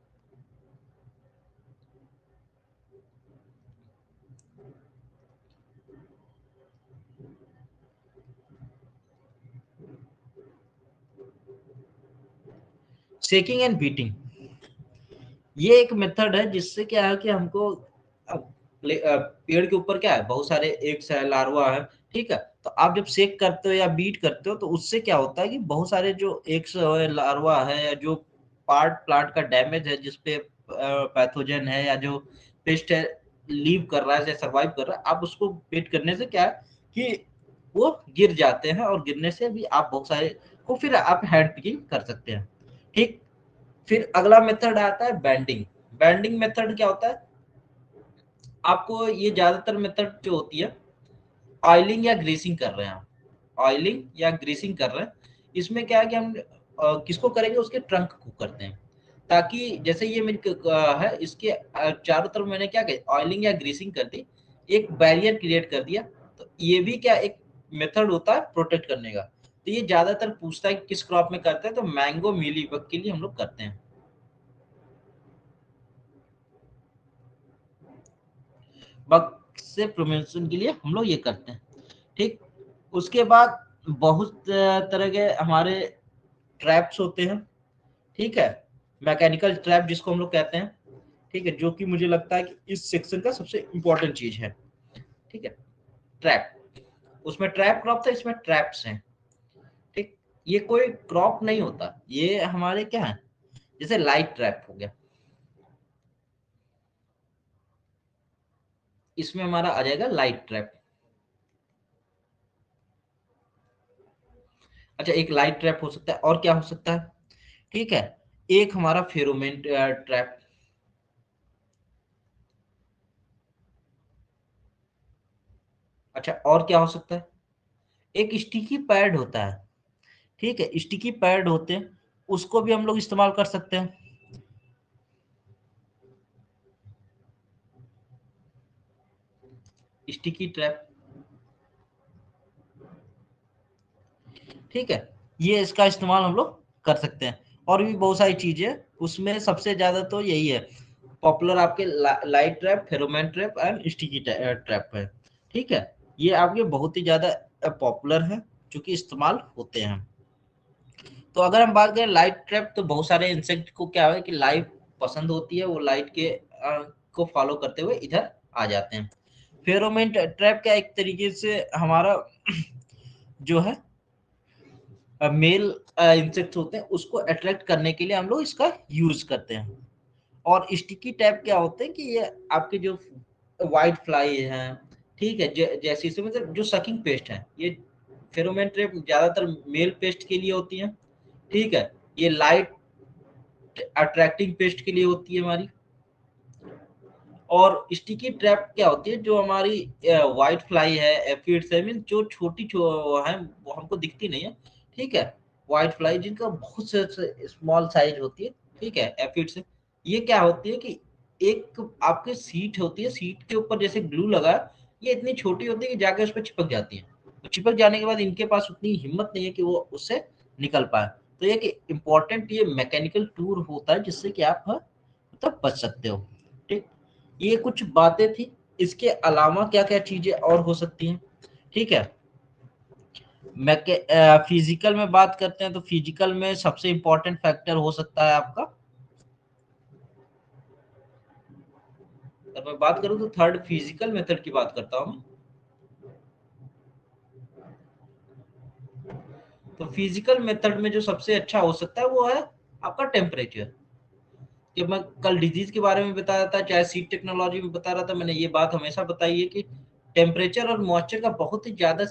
सेकिंग एंड बीटिंग ये एक मेथड है जिससे क्या है कि हमको पेड़ के ऊपर क्या है, बहुत सारे एग्स है, लार्वा है, ठीक है। तो आप जब सेक करते हो या बीट करते हो तो उससे क्या होता है कि बहुत सारे जो एग्स है, लार्वा है, या जो पार्ट प्लांट का डैमेज है जिसपे पैथोजन है या जो पेस्ट है लीव कर रहा है या सर्वाइव कर रहा है, आप उसको बीट करने से क्या है कि वो गिर जाते हैं, और गिरने से भी आप बहुत सारे को फिर आप हैंड पिकिंग कर सकते हैं, ठीक। फिर अगला मेथड आता है बैंडिंग। बैंडिंग मेथड क्या होता है, आपको ये ज्यादातर मेथड जो होती है, ऑयलिंग या ग्रीसिंग कर रहे हैं आप, ऑयलिंग या ग्रीसिंग कर रहे हैं, इसमें क्या है कि हम किसको करेंगे, उसके ट्रंक को करते हैं, ताकि जैसे ये मेरी है इसके चारों तरफ मैंने क्या किया, ऑयलिंग या ग्रीसिंग कर दी, एक बैरियर क्रिएट कर दिया। तो ये भी क्या एक मेथड होता है प्रोटेक्ट करने का। तो ये ज्यादातर पूछता है कि किस क्रॉप में करते हैं, तो मैंगो मीली बग के लिए हम लोग करते हैं, बग से प्रिवेंशन के लिए हम लोग ये करते हैं, ठीक। उसके बाद बहुत तरह के हमारे ट्रैप्स होते हैं, ठीक है, मैकेनिकल ट्रैप जिसको हम लोग कहते हैं, ठीक है, जो कि मुझे लगता है कि इस सेक्शन का सबसे इंपॉर्टेंट चीज है, ठीक है। ट्रैप, उसमें ट्रैप क्रॉप था, इसमें ट्रैप्स हैं, ठीक। ये कोई क्रॉप नहीं होता, ये हमारे क्या है, जैसे लाइट ट्रैप हो गया, इसमें हमारा आ जाएगा लाइट ट्रैप। अच्छा, एक लाइट ट्रैप हो सकता है, और क्या हो सकता है, ठीक है, एक हमारा फेरोमेन ट्रैप। अच्छा, और क्या हो सकता है, एक स्टिकी पैड होता है, ठीक है, स्टिकी पैड होते हैं, उसको भी हम लोग इस्तेमाल कर सकते हैं, स्टिकी ट्रैप, ठीक है। ये इसका इस्तेमाल हम लोग कर सकते हैं, और भी बहुत सारी चीजें, उसमें सबसे ज्यादा तो यही है पॉपुलर आपके light trap, pheromone trap and sticky trap है, ठीक है। ये आपके बहुत ही ज्यादा पॉपुलर है, जो कि इस्तेमाल होते हैं। तो अगर हम बात करें लाइट ट्रैप, तो बहुत सारे इंसेक्ट को क्या है कि लाइट पसंद होती है, वो लाइट के को फॉलो करते हुए इधर आ जाते हैं। फेरोमोन ट्रैप क्या एक तरीके से हमारा जो है मेल इंसेक्ट होते हैं, उसको अट्रैक्ट करने के लिए हम लोग इसका यूज करते हैं। और स्टिकी टैप क्या होते हैं कि ये आपके जो व्हाइट फ्लाई हैं, ठीक है, जैसे इसे मतलब जो सकिंग पेस्ट है, ये फेरोमोन ट्रैप ज्यादातर मेल पेस्ट के लिए होती है, ठीक है। ये लाइट अट्रैक्टिंग पेस्ट के लिए होती है हमारी। और स्टिकी ट्रैप क्या होती है, जो हमारी व्हाइट फ्लाई है, एफिड्स है, मीन जो छोटी है, वो हमको दिखती नहीं है, ठीक है। व्हाइट फ्लाई जिनका बहुत से स्मॉल साइज होती है, ठीक है, एफिड्स। ये क्या होती है कि एक आपके सीट होती है, सीट के ऊपर जैसे ग्लू लगा है, ये इतनी छोटी होती है कि जाके उस पर चिपक जाती है। तो चिपक जाने के बाद इनके पास उतनी हिम्मत नहीं है कि वो उससे निकल पाए। तो ये कि इम्पोर्टेंट ये मैकेनिकल टूल होता है जिससे कि आप मतलब बच सकते हो, ठीक। ये कुछ बातें थी, इसके अलावा क्या क्या चीजें और हो सकती हैं, ठीक है। मैं फिजिकल में बात करते हैं, तो फिजिकल में सबसे इंपॉर्टेंट फैक्टर हो सकता है आपका, अगर मैं बात करूं तो थर्ड फिजिकल मेथड की बात करता हूं मैं। तो फिजिकल मेथड में जो सबसे अच्छा हो सकता है वो है आपका टेम्परेचर। कि मैं कल डिजीज के बारे में बता रहा था, चाहे सीड टेक्नोलॉजी में बता रहा था, मैंने ये बात हमेशा बताई है कि टेम्परेचर और मॉइस्चर का बहुत ही ज्यादा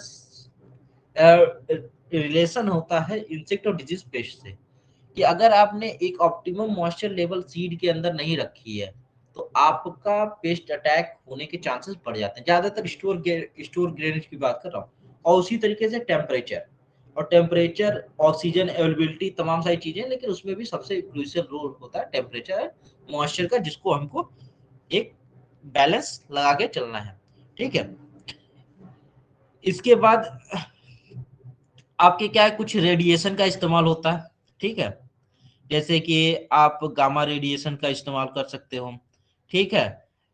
रिलेशन होता है इंसेक्ट और डिजीज पेस्ट से। कि अगर आपने एक ऑप्टिमम मॉइस्चर लेवल सीड के अंदर नहीं रखी है, तो आपका पेस्ट अटैक होने के चांसेस बढ़ जाते हैं। ज्यादातर स्टोर ग्रेनेज की बात कर रहा हूँ। और उसी तरीके से टेम्परेचर, और टेम्परेचर, ऑक्सीजन अवेलेबिलिटी, तमाम सारी चीजें, लेकिन उसमें भी सबसे क्रूशियल रोल होता है टेम्परेचर मॉइस्चर का, जिसको हमको एक बैलेंस लगा के चलना है, ठीक है। इसके बाद आपके क्या है, कुछ रेडिएशन का इस्तेमाल होता है, ठीक है। जैसे कि आप गामा रेडिएशन का इस्तेमाल कर सकते हो, ठीक है।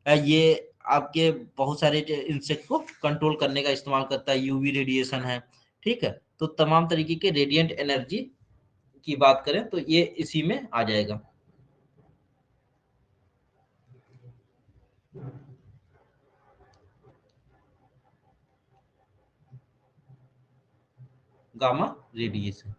ये आपके बहुत सारे इंसेक्ट को कंट्रोल करने का इस्तेमाल करता है, यूवी रेडिएशन है, ठीक है। तो तमाम तरीके के रेडिएंट एनर्जी की बात करें तो ये इसी में आ जाएगा। Gamma radiation.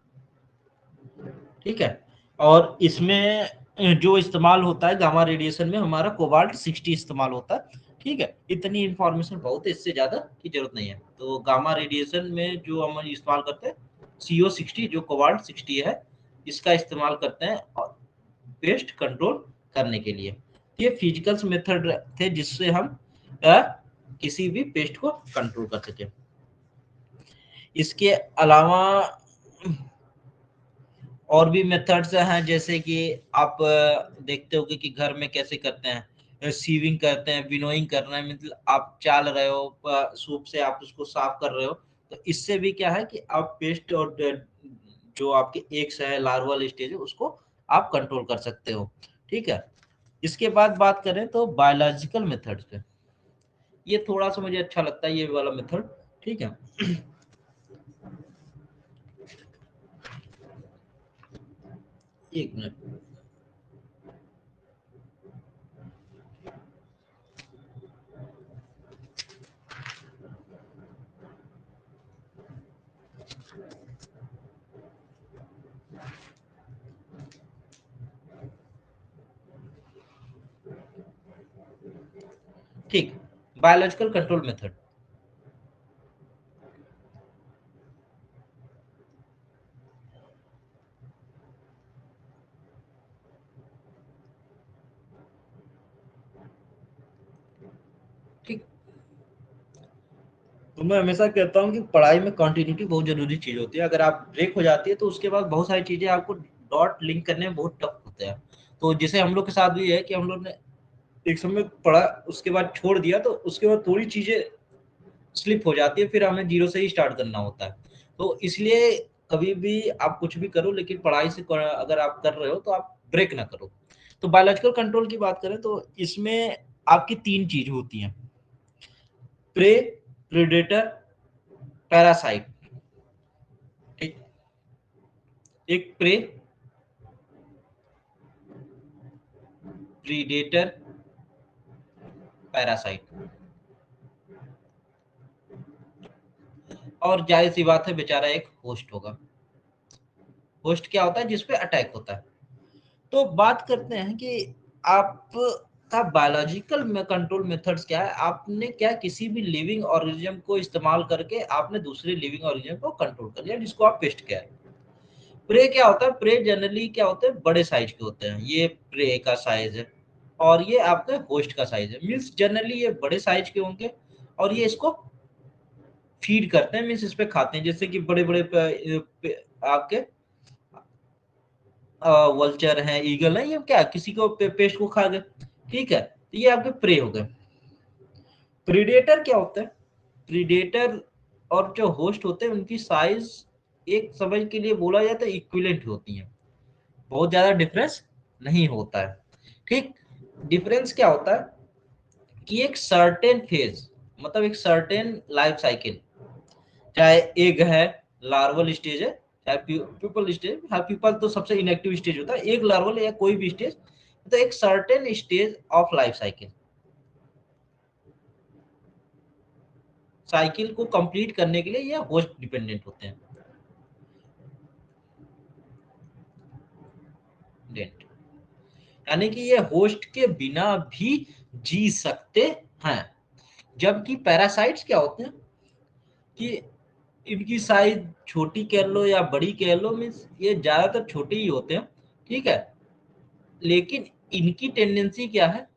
ठीक है, और इसमें जो इस्तेमाल होता है गामा रेडिएशन में हमारा कोबाल्ट 60 इस्तेमाल होता है। ठीक है, इतनी इंफॉर्मेशन बहुत है, इससे ज्यादा की जरूरत नहीं है। तो गामा रेडिएशन में जो हम इस्तेमाल करते हैं CO60 जो कोबाल्ट 60 है, इसका इस्तेमाल करते हैं पेस्ट कंट्रोल करने के लिए। ये फिजिकल्स मेथड थे जिससे हम अ, किसी भी पेस्ट को कंट्रोल कर सके। इसके अलावा और भी मेथड्स हैं, जैसे कि आप देखते हो कि घर में कैसे करते हैं, सीविंग करते हैं, विनोइंग कर रहे हैं, मतलब आप चाल रहे हो सूप से, आप उसको साफ कर रहे हो। तो इससे भी क्या है कि आप पेस्ट और जो आपके एग्स है, लार्वल स्टेज है, उसको आप कंट्रोल कर सकते हो। ठीक है, इसके बाद बात करें तो बायोलॉजिकल मेथड्स पे, ये थोड़ा सा मुझे अच्छा लगता है ये वाला मेथड। ठीक है, एक मिनट। ठीक, बायोलॉजिकल कंट्रोल मेथड। ठीक, तो मैं हमेशा कहता हूँ कि पढ़ाई में कंटिन्यूटी बहुत जरूरी चीज होती है। अगर आप ब्रेक हो जाती है तो उसके बाद बहुत सारी चीजें आपको डॉट लिंक करने में बहुत टफ होता है। तो जैसे हम लोग के साथ भी है कि हम लोग ने एक समय पढ़ा, उसके बाद छोड़ दिया, तो उसके बाद थोड़ी चीजें स्लिप हो जाती है, फिर हमें जीरो से ही स्टार्ट करना होता है। तो इसलिए कभी भी आप कुछ भी करो, लेकिन पढ़ाई से अगर आप कर रहे हो तो आप ब्रेक ना करो। तो बायोलॉजिकल कंट्रोल की बात करें तो इसमें आपकी तीन चीज होती हैं: प्रे, प्रेडेटर, पैरासाइट। ठीक, एक प्रे, प्रीडेटर, पैरासाइट। और जाहिर सी बात है बेचारा एक होस्ट होगा। होस्ट क्या होता है? जिसपे अटैक होता है। तो बात करते हैं कि आपका बायोलॉजिकल में कंट्रोल मेथड्स क्या है। आपने क्या किसी भी लिविंग ऑर्गेनिज्म को इस्तेमाल करके आपने दूसरे लिविंग ऑर्गेनिज्म को कंट्रोल कर लिया, जिसको आप पेस्ट किया है। प्रे क्या होता है? प्रे जनरली क्या होते हैं? बड़े साइज के होते हैं। ये प्रे का साइज है और ये आपके होस्ट का साइज है। मीन्स जनरली ये बड़े साइज के होंगे और ये इसको फीड करते हैं, मीन्स इस पे खाते हैं। जैसे कि बड़े बड़े आपके वल्चर हैं, ईगल है, ये क्या किसी को पेस्ट को खा गए। ठीक है, तो ये आपके प्रे हो गए। प्रीडेटर क्या होता है? प्रीडेटर और जो होस्ट होते हैं उनकी साइज एक समझ के लिए बोला जाए तो इक्विवेलेंट होती है, बहुत ज्यादा डिफरेंस नहीं होता है। ठीक, डिफरेंस क्या होता है कि एक सर्टेन फेज, मतलब एक सर्टेन लाइफ साइकिल, चाहे एग है, लार्वल स्टेज है, चाहे प्यूपल स्टेज। हाँ, प्यूपल तो सबसे इनएक्टिव स्टेज होता है, एक लार्वल या कोई भी स्टेज, तो एक certain stage of life cycle, cycle को कंप्लीट करने के लिए ये होस्ट डिपेंडेंट होते हैं। डेंट यानी कि ये होस्ट के बिना भी जी सकते हैं। जबकि पैरासाइट्स क्या होते हैं कि इनकी साइज छोटी कह लो या बड़ी कह लो, मीन्स ये ज्यादातर छोटे ही होते हैं। ठीक है, लेकिन इनकी टेंडेंसी क्या है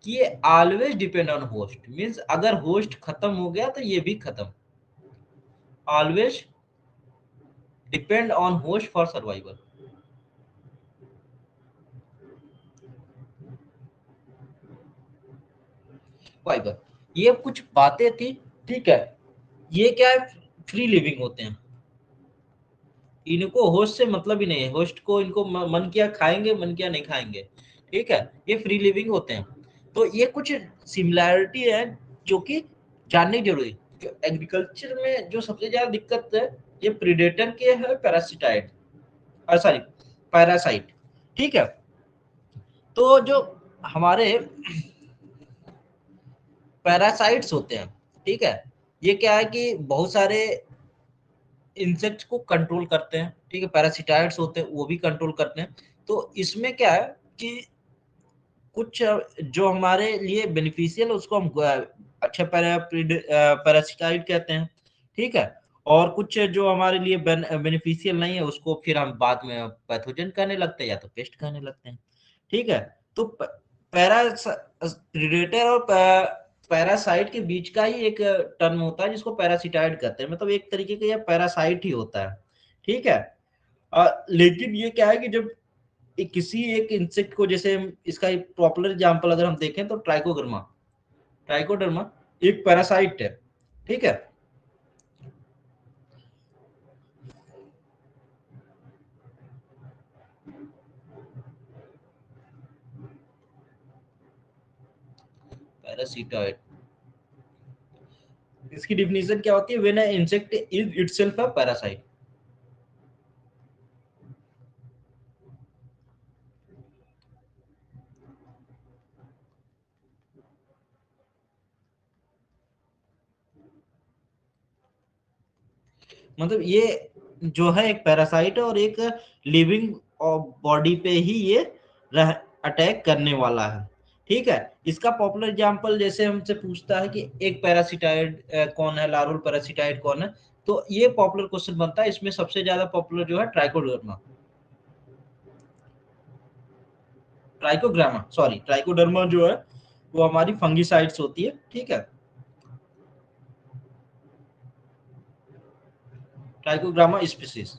कि ये always depend on host, means अगर होस्ट खत्म हो गया तो ये भी खत्म। Always depend on host for survival. Fibre, ये कुछ बातें थी। ठीक है, ये क्या है? फ्री लिविंग होते हैं, इनको होस्ट से मतलब ही नहीं है। होस्ट को इनको मन किया खाएंगे, मन किया नहीं खाएंगे। ठीक है, ये फ्री लिविंग होते हैं। तो ये कुछ सिमिलैरिटी है जो कि जाननी जरूरी। जो एग्रीकल्चर में जो सबसे ज्यादा दिक्कत है, ये प्रीडेटर के है, पैरासिटाइड, सॉरी, पैरासाइट। ठीक है, तो जो हमारे पैरासाइट्स होते हैं, ठीक है, ये क्या है कि बहुत सारे इंसेक्ट्स को कंट्रोल करते हैं, ठीक है, पैरासिटाइड्स होते हैं वो भी कंट्रोल करते हैं। तो इसमें क्या है कि कुछ जो हमारे लिए बेनिफिशियल है उसको हम अच्छा पैरासिटाइड कहते हैं, ठीक है, और कुछ जो हमारे लिए बेनिफिशियल नहीं है उसको फिर हम बाद में पैथोजन कहने लगते हैं या तो पेस्ट कहने लगते हैं, ठीक है। तो पैरा प्रीडेटर और पैरासाइट के बीच का ही एक टर्म होता है जिसको पैरासिटाइड कहते हैं, मतलब एक तरीके का यह पैरासाइट ही होता है, ठीक है। लेकिन ये क्या है कि जब किसी एक इंसेक्ट को, जैसे इसका एक पॉपुलर एग्जांपल अगर हम देखें तो ट्राइकोडर्मा, ट्राइकोडर्मा एक पैरासाइट है, ठीक है। पैरासिटॉइड, इसकी डिफिनीशन क्या होती है? When a insect is itself a parasite. मतलब ये जो है एक पैरासाइट है और एक लिविंग बॉडी पे ही ये अटैक करने वाला है, ठीक है। इसका पॉपुलर एग्जांपल जैसे हमसे पूछता है कि एक पैरासिटाइड कौन है, लार्वल पैरासिटाइड कौन है, तो ये पॉपुलर क्वेश्चन बनता है। इसमें सबसे ज्यादा पॉपुलर जो है ट्राइकोडर्मा, ट्राइकोग्रामा सॉरी, ट्राइकोडर्मा जो है वो हमारी फंगिसाइड्स होती है, ठीक है। ट्राइकोग्रामा स्पीसीज,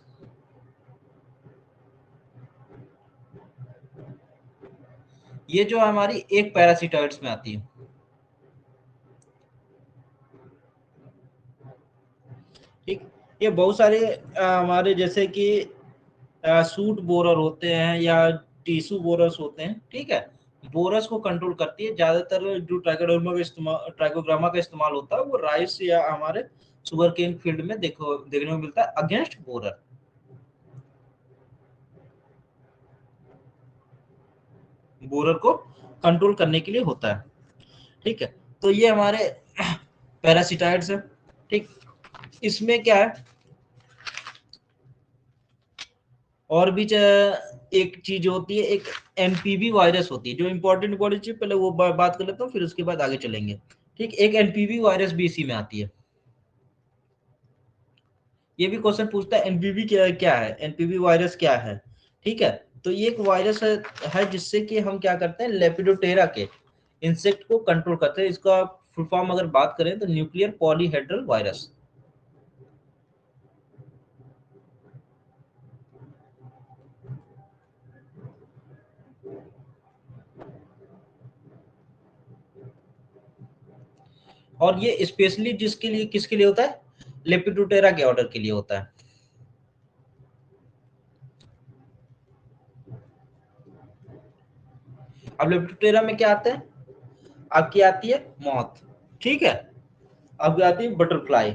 ये जो हमारी एक पैरासिटाइड्स में आती है, ठीक। ये बहुत सारे हमारे जैसे कि सूट बोरर होते हैं या टीसू बोरस होते हैं, ठीक है, बोरस को कंट्रोल करती है। ज्यादातर जो ट्राइकोडर्मा का इस्तेमाल, ट्राइकोग्रामा का इस्तेमाल होता है वो राइस या हमारे शुगर केन फील्ड में देखने को मिलता है अगेंस्ट बोरर, बोरर को कंट्रोल करने के लिए होता है, ठीक है। तो ये हमारे पैरासिटाइड्स है, ठीक। इसमें क्या है और भी एक चीज होती है, एक एनपीवी वायरस होती है जो इंपॉर्टेंट इंपॉर्टेंट चीज, पहले वो बात कर लेता हूँ फिर उसके बाद आगे चलेंगे, ठीक। एक एनपीवी वायरस भी इसी में आती है। ये भी क्वेश्चन पूछता है एनपीवी क्या क्या है, एनपीवी वायरस क्या है, ठीक है। तो ये एक वायरस है जिससे कि हम क्या करते हैं, लेपिडोटेरा के इंसेक्ट को कंट्रोल करते हैं। इसका फुल फॉर्म अगर बात करें तो न्यूक्लियर पॉलीहेड्रल वायरस। और ये स्पेशली जिसके लिए, किसके लिए होता है, लेपिडोटेरा के ऑर्डर के लिए होता है। अब लेपिडोटेरा में क्या आता है, आपकी आती है मौत, ठीक है। अब आती है बटरफ्लाई,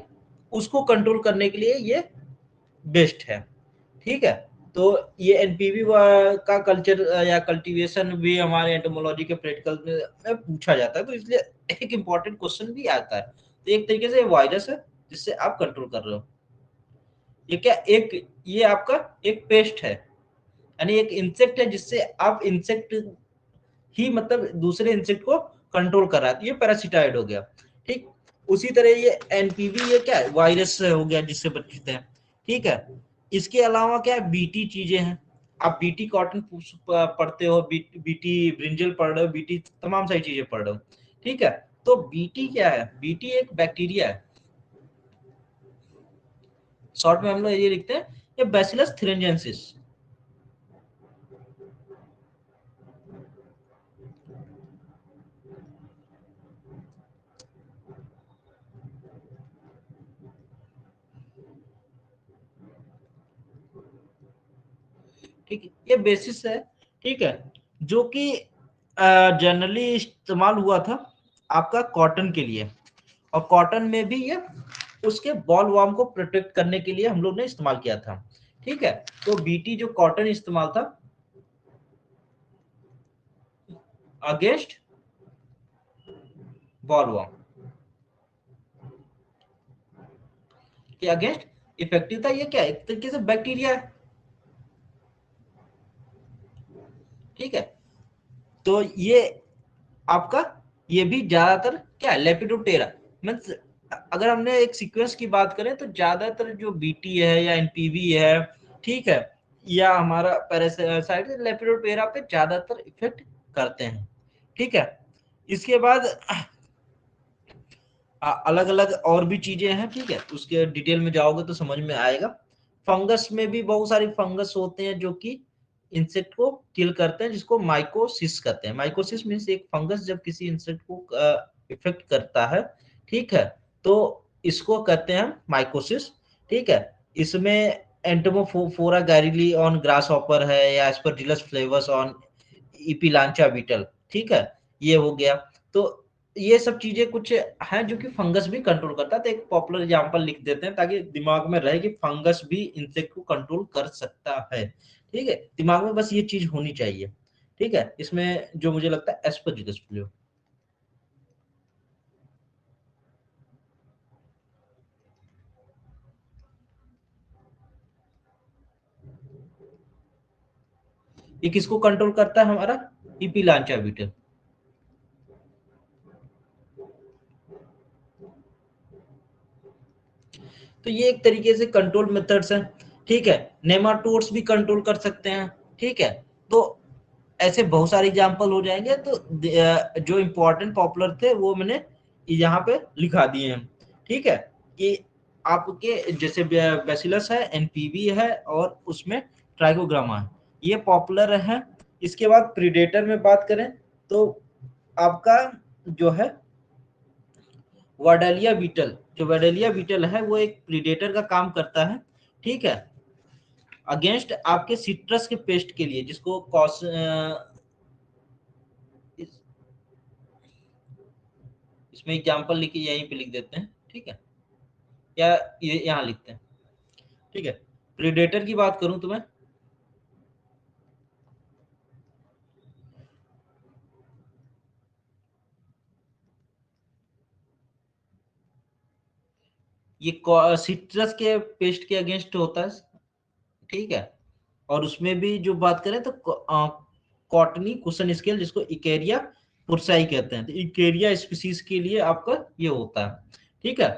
उसको कंट्रोल करने के लिए ये बेस्ट है, ठीक है। तो ये एनपीवी का कल्चर या कल्टीवेशन भी हमारे एंटोमोलॉजी के प्रैक्टिकल में पूछा जाता है, तो इसलिए एक इंपॉर्टेंट क्वेश्चन भी आता है। तो एक तरीके से वायरस है जिससे आप कंट्रोल कर रहे हो। ये क्या, एक ये आपका एक पेस्ट है, यानी एक इंसेक्ट है जिससे आप इंसेक्ट ही मतलब दूसरे इंसेक्ट को कंट्रोल कर रहा है, ये पैरासिटाइड हो गया, ठीक। उसी तरह ये एनपीवी ये क्या है, वायरस हो गया जिससे बचते हैं, ठीक है। इसके अलावा क्या है, बीटी चीजें हैं। आप बीटी कॉटन पढ़ते हो, बीटी ब्रिंजल पढ़ रहे हो, बीटी तमाम सारी चीजें पढ़ रहे हो, ठीक है। तो बीटी क्या है, बीटी एक बैक्टीरिया है, शॉर्ट में हम लोग ये लिखते हैं, ये बैसिलस थ्रिंजेंसिस, ठीक है, ये बेसिस है, ठीक है, जो कि जनरली इस्तेमाल हुआ था आपका कॉटन के लिए, और कॉटन में भी ये उसके बॉल वार्म को प्रोटेक्ट करने के लिए हम लोग ने इस्तेमाल किया था, ठीक है। तो बीटी जो कॉटन इस्तेमाल था अगेंस्ट बॉल वार्म, के अगेंस्ट इफेक्टिव था। ये क्या है, एक तरीके से बैक्टीरिया है, ठीक है। तो ये आपका, ये भी ज्यादातर क्या है, लेपिडोप्टेरा मीन्स, अगर हमने एक सीक्वेंस की बात करें तो ज्यादातर जो बीटी है या एनपीवी है, ठीक है, या हमारा पैरासाइट लेपिडोप्टेरा पे ज्यादातर इफेक्ट करते हैं, ठीक है। इसके बाद अलग अलग और भी चीजें हैं, ठीक है, उसके डिटेल में जाओगे तो समझ में आएगा। फंगस में भी बहुत सारी फंगस होते हैं जो कि इंसेक्ट को किल करते हैं, जिसको माइकोसिस कहते हैं। माइकोसिस मीन्स एक फंगस जब किसी इंसेक्ट को इफेक्ट करता है, ठीक है, तो इसको कहते हैं माइकोसिस, ठीक है। इसमें एंटोमोफोरा गैरिली ऑन ग्रास हॉपर है, या एस्परजिलस फ्लेवर्स ऑन इपिलांचा बीटल, ठीक है, ये हो गया। तो ये सब चीजें कुछ हैं जो कि फंगस भी कंट्रोल करता है। तो एक पॉपुलर एग्जांपल लिख देते हैं ताकि दिमाग में रहे कि फंगस भी इंसेक्ट को कंट्रोल कर सकता है, ठीक है। दिमाग में बस ये चीज होनी चाहिए, ठीक है। इसमें जो मुझे लगता है एस्परजिलस फ्लू, ये किसको कंट्रोल करता है, हमारा इपिलांचा बीटल। तो ये एक तरीके से कंट्रोल मेथड्स हैं, ठीक है। नेमाटोड्स भी कंट्रोल कर सकते हैं, ठीक है। तो ऐसे बहुत सारे एग्जाम्पल हो जाएंगे। तो जो इम्पोर्टेंट पॉपुलर थे वो मैंने यहाँ पे लिखा दिए हैं, ठीक है। कि आपके जैसे बेसिलस है, एनपीवी है, और उसमें ट्राइकोग्रामा है, ये पॉपुलर है। इसके बाद प्रीडेटर में बात करें तो आपका जो है वार्डेलिया बीटल, जो वार्डेलिया बीटल है वो एक प्रीडेटर का काम करता है, ठीक है, अगेंस्ट आपके सिट्रस के पेस्ट के लिए, जिसको इस, इसमें एग्जांपल लिखिए, यहीं पे लिख देते हैं, ठीक है, या ये यहाँ लिखते हैं, ठीक है। प्रीडेटर की बात करूं तो मैं, ये सिट्रस के पेस्ट के अगेंस्ट होता है, ठीक है। और उसमें भी जो बात करें तो कॉटनी कुशन स्केल, जिसको इकेरिया पुरसाई कहते हैं, तो इकेरिया स्पीसीज के लिए आपका ये होता है, ठीक है।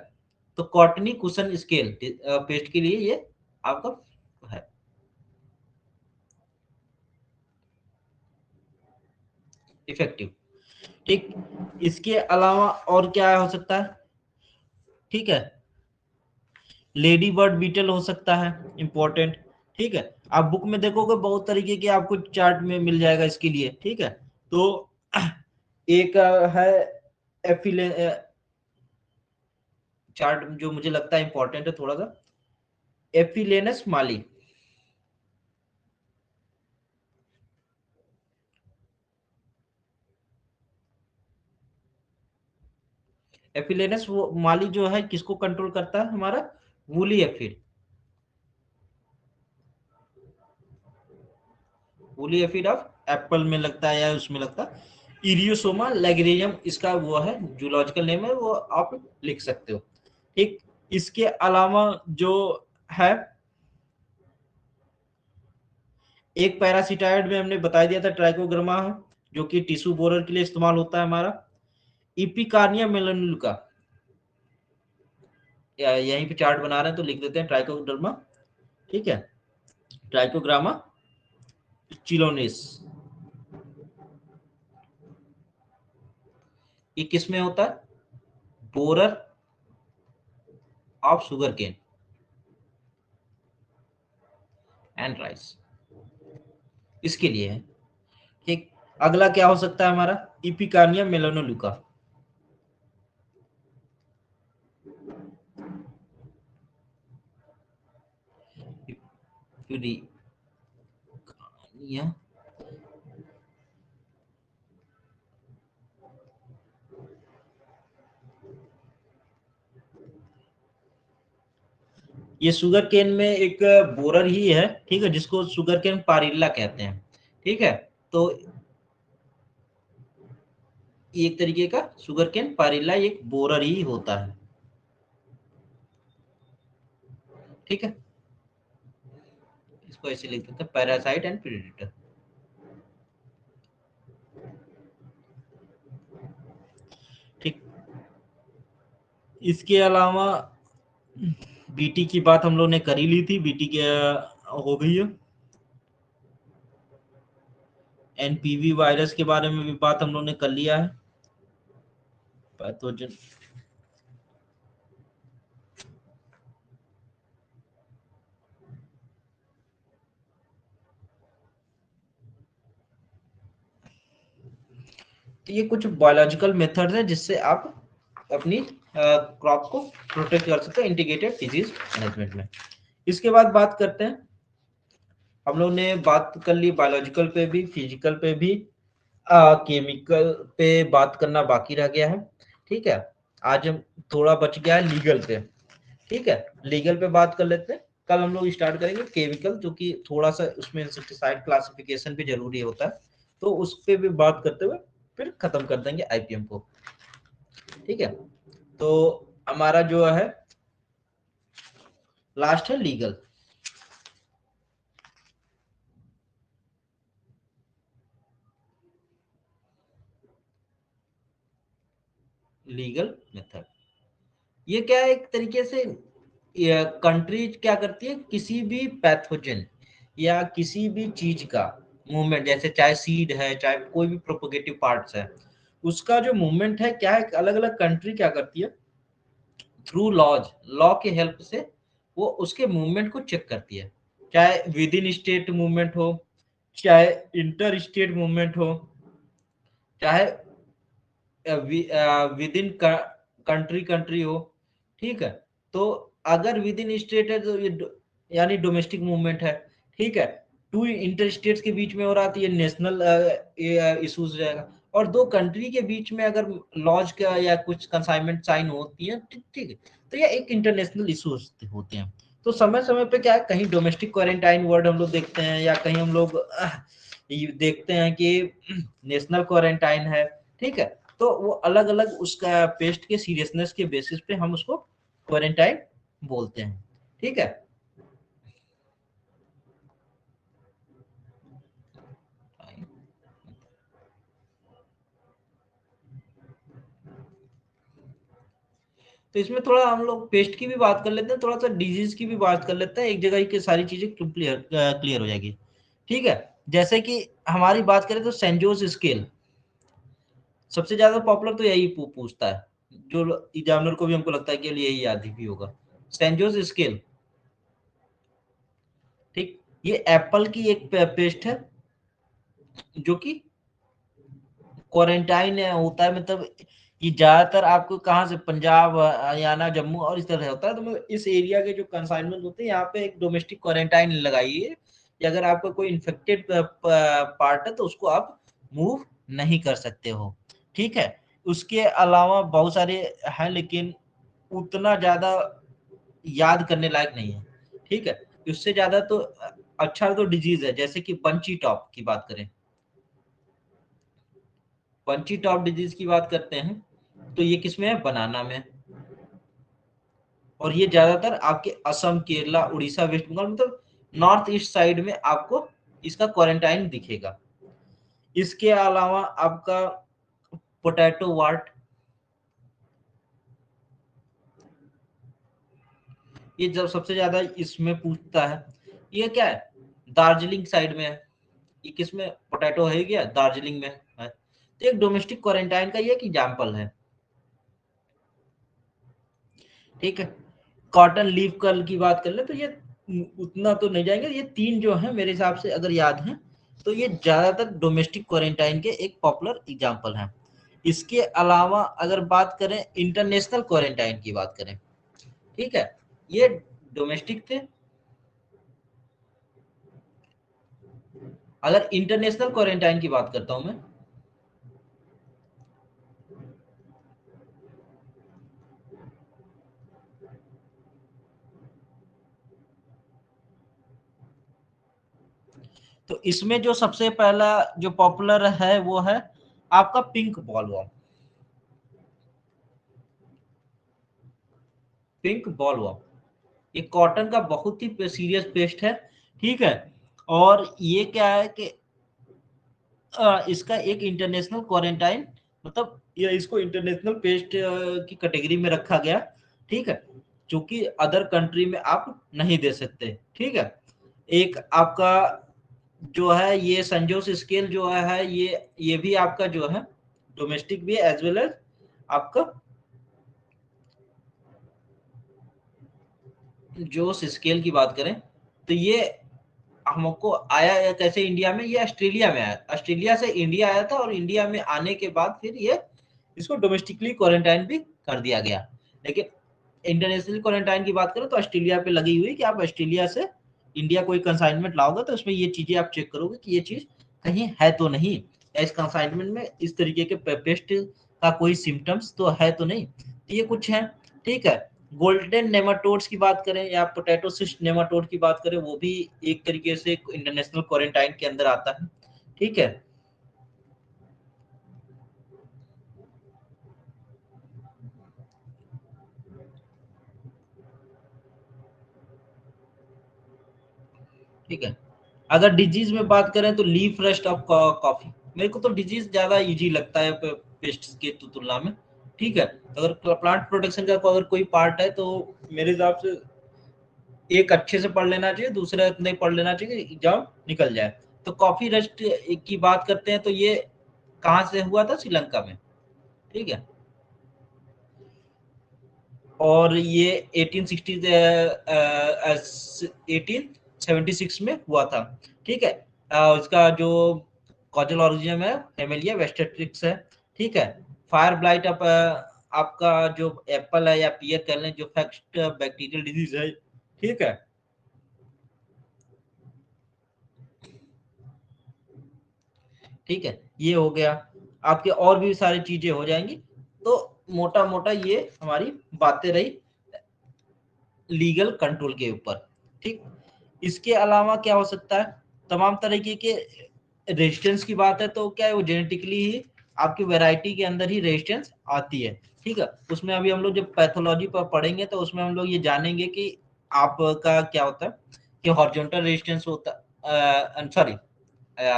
तो कॉटनी कुशन स्केल पेस्ट के लिए ये आपका है इफेक्टिव, ठीक। इसके अलावा और क्या हो सकता है, ठीक है, लेडी बर्ड बीटल हो सकता है, इंपॉर्टेंट, ठीक है। आप बुक में देखोगे बहुत तरीके के आपको चार्ट में मिल जाएगा इसके लिए, ठीक है। तो एक है एफिले चार्ट जो मुझे लगता है इंपॉर्टेंट है थोड़ा सा, एफिलेनस माली। एफिलेनस वो माली जो है किसको कंट्रोल करता है, हमारा woolly aphid. Woolly aphid of Apple में लगता है, या उसमें लगता है इरियोसोमा लैग्रेरियम, इसका वो है जूलॉजिकल नेम है, वो आप लिख सकते हो, ठीक। इसके अलावा जो है, एक पैरासिटाइड में हमने बता दिया था ट्राइकोग्रामा, जो कि टिश्यू बोरर के लिए इस्तेमाल होता है हमारा। इपिकार्निया मेलानुका, यहीं पे चार्ट बना रहे हैं तो लिख देते हैं ट्राइकोडर्मा, ठीक है। ट्राइकोग्रामा चिलोनिस, ये किस में होता है, borer of sugarcane and rice, इसके लिए है, ठीक। अगला क्या हो सकता है हमारा, इपिकार्निया मेलानोलुका, ये शुगर केन में एक बोरर ही है, ठीक है, जिसको शुगर केन पारिल्ला कहते हैं, ठीक है। तो एक तरीके का शुगर केन पारिल्ला एक बोरर ही होता है, ठीक है, इसको ऐसे लिख देते हैं, पैरासाइट एंड प्रेडेटर। ठीक, इसके अलावा बीटी की बात हम लोग ने कर ही ली थी, बीटी के हो गई है। एनपीवी वायरस के बारे में भी बात हम लोग ने कर लिया है, पैथोजन। तो ये कुछ बायोलॉजिकल मेथड्स हैं जिससे आप अपनी क्रॉप को प्रोटेक्ट कर सकते हैं इंटीग्रेटेड डिजीज मैनेजमेंट में। इसके बाद बात करते हैं, हम लोग ने बात कर ली बायोलॉजिकल पे भी, फिजिकल पे भी, केमिकल पे बात करना बाकी रह गया है। ठीक है, आज हम थोड़ा बच गया है लीगल पे। ठीक है, लीगल पे बात कर लेते हैं। कल हम लोग स्टार्ट करेंगे केमिकल, जो कि थोड़ा सा उसमें इंसेक्टिसाइड क्लासिफिकेशन भी जरूरी होता है, तो उस पे भी बात करते हुए फिर खत्म कर देंगे आईपीएम को। ठीक है, तो हमारा जो है लास्ट है लीगल। लीगल मेथड ये क्या है, एक तरीके से कंट्री क्या करती है, किसी भी पैथोजन या किसी भी चीज का मूवमेंट, जैसे चाहे सीड है चाहे कोई भी प्रोपोगेटिव पार्ट्स है, उसका जो मूवमेंट है क्या है, अलग अलग कंट्री क्या करती है, थ्रू लॉज, लॉ के हेल्प से वो उसके मूवमेंट को चेक करती है, चाहे विद इन स्टेट मूवमेंट हो, चाहे इंटर स्टेट मूवमेंट हो, चाहे विद इन कंट्री कंट्री हो। ठीक है, तो अगर विद इन स्टेट है तो ये यानी डोमेस्टिक मूवमेंट है। ठीक है, टू इंटर स्टेट्स के बीच में हो रहा तो ये नेशनल इशूज रहेगा, और दो कंट्री के बीच में अगर लॉज का या कुछ कंसाइनमेंट साइन होती है, ठीक ठीक है, तो ये एक इंटरनेशनल इशूज होते हैं। तो समय समय पे क्या है, कहीं डोमेस्टिक क्वारंटाइन वर्ड हम लोग देखते हैं, या कहीं हम लोग ये देखते हैं कि नेशनल क्वारंटाइन है। ठीक है, तो वो अलग अलग उसका पेस्ट के सीरियसनेस के बेसिस पे हम उसको क्वारंटाइन बोलते हैं। ठीक है, तो इसमें थोड़ा हम लोग पेस्ट की भी बात कर लेते हैं, थोड़ा सा डिजीज की भी बात कर लेते हैं, एक जगह की सारी चीजें क्लियर क्लियर हो जाएगी। ठीक है, जैसे कि हमारी बात करें तो सेंजोस स्केल सबसे ज्यादा पॉपुलर, तो यही पूछता है, जो एग्जामिनर को भी हमको लगता है कि यही याद भी होगा, सेंजोस स्केल। ठीक, ये एप्पल की एक पेस्ट है जो कि क्वारंटाइन होता है, मतलब ये ज्यादातर आपको कहाँ से, पंजाब, हरियाणा, जम्मू और इस तरह होता है, तो मतलब इस एरिया के जो कंसाइनमेंट होते हैं यहाँ पे एक डोमेस्टिक क्वारंटाइन लगाइए, कि अगर आपका कोई इन्फेक्टेड पार्ट है तो उसको आप मूव नहीं कर सकते हो। ठीक है, उसके अलावा बहुत सारे हैं, लेकिन उतना ज्यादा याद करने लायक नहीं है। ठीक है, उससे ज्यादा तो अच्छा तो डिजीज है, जैसे कि पंची टॉप की बात करें, पंची टॉप डिजीज की बात करते हैं, तो ये किसमें है, बनाना में। और ये ज्यादातर आपके असम, केरला, उड़ीसा, वेस्ट बंगाल, मतलब नॉर्थ ईस्ट साइड में आपको इसका क्वारंटाइन दिखेगा। इसके अलावा आपका पोटैटो वार्ट, ये जब सबसे ज्यादा इसमें पूछता है, ये क्या है, दार्जिलिंग साइड में है, ये किसमें पोटैटो है, गया दार्जिलिंग में है, तो एक डोमेस्टिक क्वारंटाइन का ये एक एग्जाम्पल है। ठीक है, कॉटन लीफ कर्ल की बात कर ले तो ये उतना तो नहीं जाएंगे, ये तीन जो है मेरे हिसाब से अगर याद है, तो ये ज्यादातर डोमेस्टिक क्वारंटाइन के एक पॉपुलर एग्जांपल हैं। इसके अलावा अगर बात करें इंटरनेशनल क्वारंटाइन की बात करें, ठीक है, ये डोमेस्टिक थे। अगर इंटरनेशनल क्वारंटाइन की बात करता हूं मैं, तो इसमें जो सबसे पहला जो पॉपुलर है वो है आपका पिंक बॉलवॉर्म। पिंक बॉलवॉर्म ये कॉटन का बहुत ही सीरियस पेस्ट है, ठीक है। और ये क्या है कि इसका एक इंटरनेशनल क्वारंटाइन, मतलब ये इसको इंटरनेशनल पेस्ट की कैटेगरी में रखा गया, ठीक है, जो कि अदर कंट्री में आप नहीं दे सकते, ठीक है। एक आपका जो है ये संजोस स्केल जो है ये भी आपका जो है डोमेस्टिक भी एज वेल एज आपका जो स्केल की बात करें तो ये हमको आया है कैसे इंडिया में, ये ऑस्ट्रेलिया में आया, ऑस्ट्रेलिया से इंडिया आया था और इंडिया में आने के बाद फिर ये इसको डोमेस्टिकली क्वारंटाइन भी कर दिया गया। लेकिन इंटरनेशनल क्वारंटाइन की बात करें तो ऑस्ट्रेलिया पे लगी हुई कि आप ऑस्ट्रेलिया से इंडिया कोई कंसाइनमेंट लाओगे तो उसमें ये चीजें आप चेक करोगे कि ये चीज कहीं है तो नहीं, या इस कंसाइनमेंट में इस तरीके के पेस्ट का कोई सिम्टम्स तो है तो नहीं, तो ये कुछ है, ठीक है। गोल्डन नेमाटोड्स की बात करें या पोटैटो सिस्ट नेमाटोड की बात करें, वो भी एक तरीके से इंटरनेशनल क्वारंटाइन के अंदर आता है, ठीक है। ठीक है, अगर डिजीज में बात करें तो लीफ रस्ट ऑफ कॉफी, मेरे को तो डिजीज ज्यादा इजी लगता है पेस्ट के तुलना में, ठीक है। अगर प्लांट प्रोटेक्शन का अगर कोई पार्ट है तो मेरे हिसाब से एक अच्छे से पढ़ लेना चाहिए, दूसरा नहीं पढ़ लेना चाहिए, एग्जाम निकल जाए। तो कॉफी रस्ट की बात करते हैं तो ये कहाँ से हुआ था, श्रीलंका में, ठीक है। और ये 1876 में हुआ था, ठीक है। उसका जो कॉजल ऑरिजिन है हेमेलिया वेस्टेट्रिक्स है, ठीक है। फायर ब्लाइट आप आपका जो एप्पल है या पियर कह लें जो फैक्ट बैक्टीरियल डिजीज है, ठीक है। ठीक है, ये हो गया, आपके और भी सारी चीजें हो जाएंगी। तो मोटा मोटा ये हमारी बातें रही लीगल कंट्रोल के ऊपर, ठीक। इसके अलावा क्या हो सकता है, तमाम तरीके के रेजिस्टेंस की बात है तो क्या है वो जेनेटिकली ही आपकी वैरायटी के अंदर ही रेजिस्टेंस आती है, ठीक है। उसमें अभी हम लोग जब पैथोलॉजी पर पढ़ेंगे तो उसमें हम लोग ये जानेंगे कि आपका क्या होता है कि हॉरिजॉन्टल रेजिस्टेंस होता है, सॉरी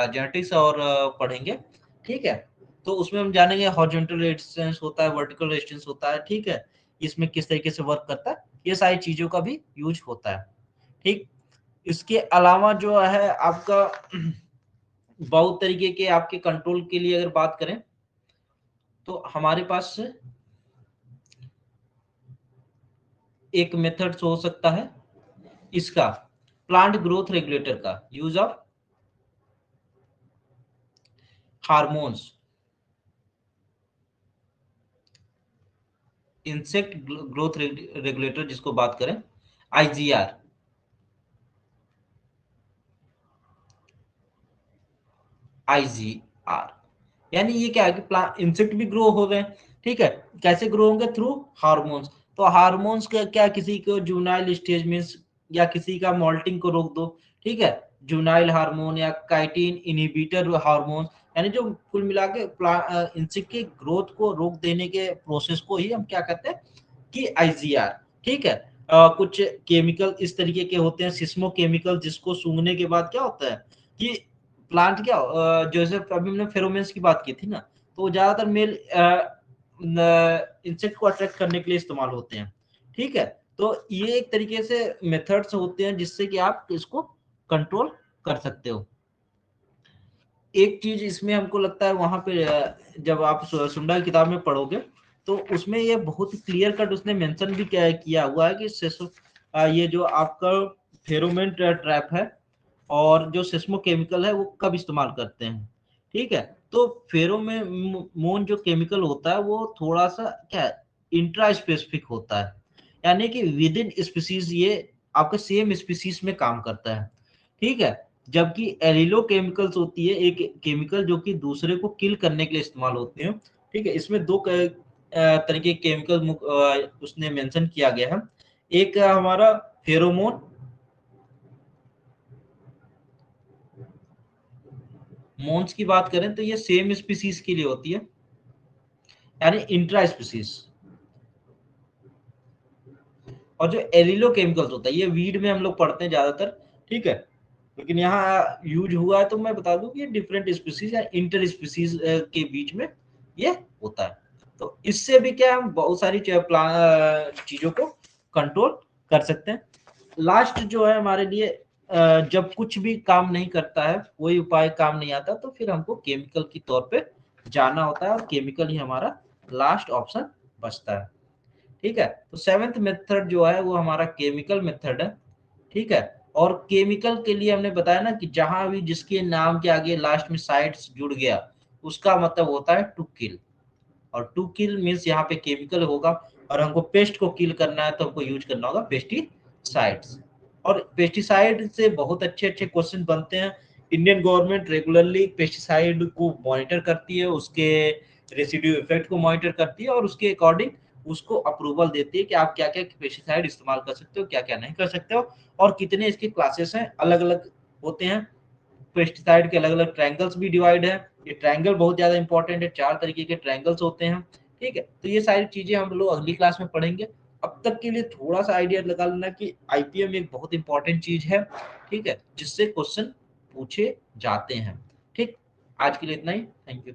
जेनेटिक्स और पढ़ेंगे, ठीक है। तो उसमें हम जानेंगे हॉरिजॉन्टल रेजिस्टेंस होता है, वर्टिकल रेजिस्टेंस होता है, ठीक है। इसमें किस तरीके से वर्क करता है, ये सारी चीजों का भी यूज होता है, ठीक। इसके अलावा जो है आपका बहुत तरीके के आपके कंट्रोल के लिए अगर बात करें तो हमारे पास एक मेथड हो सकता है इसका, प्लांट ग्रोथ रेगुलेटर का use of hormones, insect growth regulator जिसको बात करें, आईजीआर, आईजीआर, यानी ये क्या है कि प्लांट इंसेक्ट भी ग्रो हो रहे हैं, ठीक है। कैसे ग्रो होंगे, थ्रू हार्मोन्स। तो हार्मोन्स का क्या, किसी को जुनाइल स्टेज मींस या किसी का मॉल्टिंग को रोक दो, ठीक है, जुनाइल हार्मोन या काइटिन इनहिबिटर हार्मोन, यानी जो कुल मिला के इंसेक्ट के ग्रोथ को रोक देने के प्रोसेस को ही हम क्या कहते हैं कि आईजीआर, ठीक है। कुछ केमिकल इस तरीके के होते हैं सिस्मो केमिकल, जिसको सूंघने के बाद क्या होता है कि प्लांट क्या जैसे अभी हमने फेरोमेन्स की बात की थी ना, तो वो ज्यादातर मेल इंसेक्ट को अट्रैक्ट करने के लिए इस्तेमाल होते हैं, ठीक है। तो ये एक तरीके से मेथड्स होते हैं जिससे कि आप इसको कंट्रोल कर सकते हो। एक चीज इसमें हमको लगता है वहां पे जब आप सुंडा की किताब में पढ़ोगे तो उसमें ये बहुत क्लियर कट उसने मेंशन भी किया हुआ है कि ये जो आपका फेरोमेन ट्रैप है और जो सिस्मो केमिकल है वो कब इस्तेमाल करते हैं, ठीक है। तो फेरोमोन जो केमिकल होता है वो थोड़ा सा क्या इंट्रा स्पेसिफिक होता है, यानी कि विद इन स्पीसीज ये आपके सेम स्पीसीज में काम करता है, ठीक है। जबकि एलिलो केमिकल्स होती है एक केमिकल जो कि दूसरे को किल करने के लिए इस्तेमाल होते हैं, ठीक है। इसमें दो तरीके के केमिकल उसने मेंशन किया गया है, एक हमारा फेरोमोन मोन्स की बात करें तो ये सेम स्पीसीज के लिए होती है, यानी इंट्रा स्पीसीज, और जो एलिलो केमिकल्स होता है ये वीड में हम लोग पढ़ते हैं ज्यादातर, ठीक है, लेकिन यहाँ यूज हुआ है तो मैं बता दूं कि ये डिफरेंट स्पीसीज या इंटर स्पीसीज के बीच में ये होता है। तो इससे भी क्या हम बहुत सारी चीजों को कंट्रोल कर सकते हैं। लास्ट जो है हमारे लिए जब कुछ भी काम नहीं करता है, कोई उपाय काम नहीं आता, तो फिर हमको केमिकल की तौर पे जाना होता है और केमिकल ही हमारा लास्ट ऑप्शन बचता है, ठीक है। तो सेवेंथ मेथड जो है वो हमारा केमिकल मेथड है, ठीक है। और केमिकल के लिए हमने बताया ना कि जहां भी जिसके नाम के आगे लास्ट में साइड्स जुड़ गया उसका मतलब होता है टू किल, और टू किल मीन्स यहाँ पे केमिकल होगा, और हमको पेस्ट को किल करना है तो हमको यूज करना होगा पेस्टिसाइड्स। और पेस्टिसाइड से बहुत अच्छे अच्छे क्वेश्चन बनते हैं। इंडियन गवर्नमेंट रेगुलरली पेस्टिसाइड को मॉनिटर करती है, उसके रेसिड्यू इफेक्ट को मॉनिटर करती है और उसके अकॉर्डिंग उसको अप्रूवल देती है कि आप क्या क्या पेस्टिसाइड इस्तेमाल कर सकते हो, क्या क्या नहीं कर सकते हो, और कितने इसके क्लासेस हैं, अलग अलग होते हैं। पेस्टिसाइड के अलग अलग ट्रायंगल्स भी डिवाइड है, ये ट्रायंगल बहुत ज्यादा इंपॉर्टेंट है, 4 तरीके के ट्रायंगल्स होते हैं, ठीक है। तो ये सारी चीजें हम लोग अगली क्लास में पढ़ेंगे। अब तक के लिए थोड़ा सा आइडिया लगा लेना कि आईपीएम एक बहुत इंपॉर्टेंट चीज है, ठीक है, जिससे क्वेश्चन पूछे जाते हैं, ठीक। आज के लिए इतना ही, थैंक यू।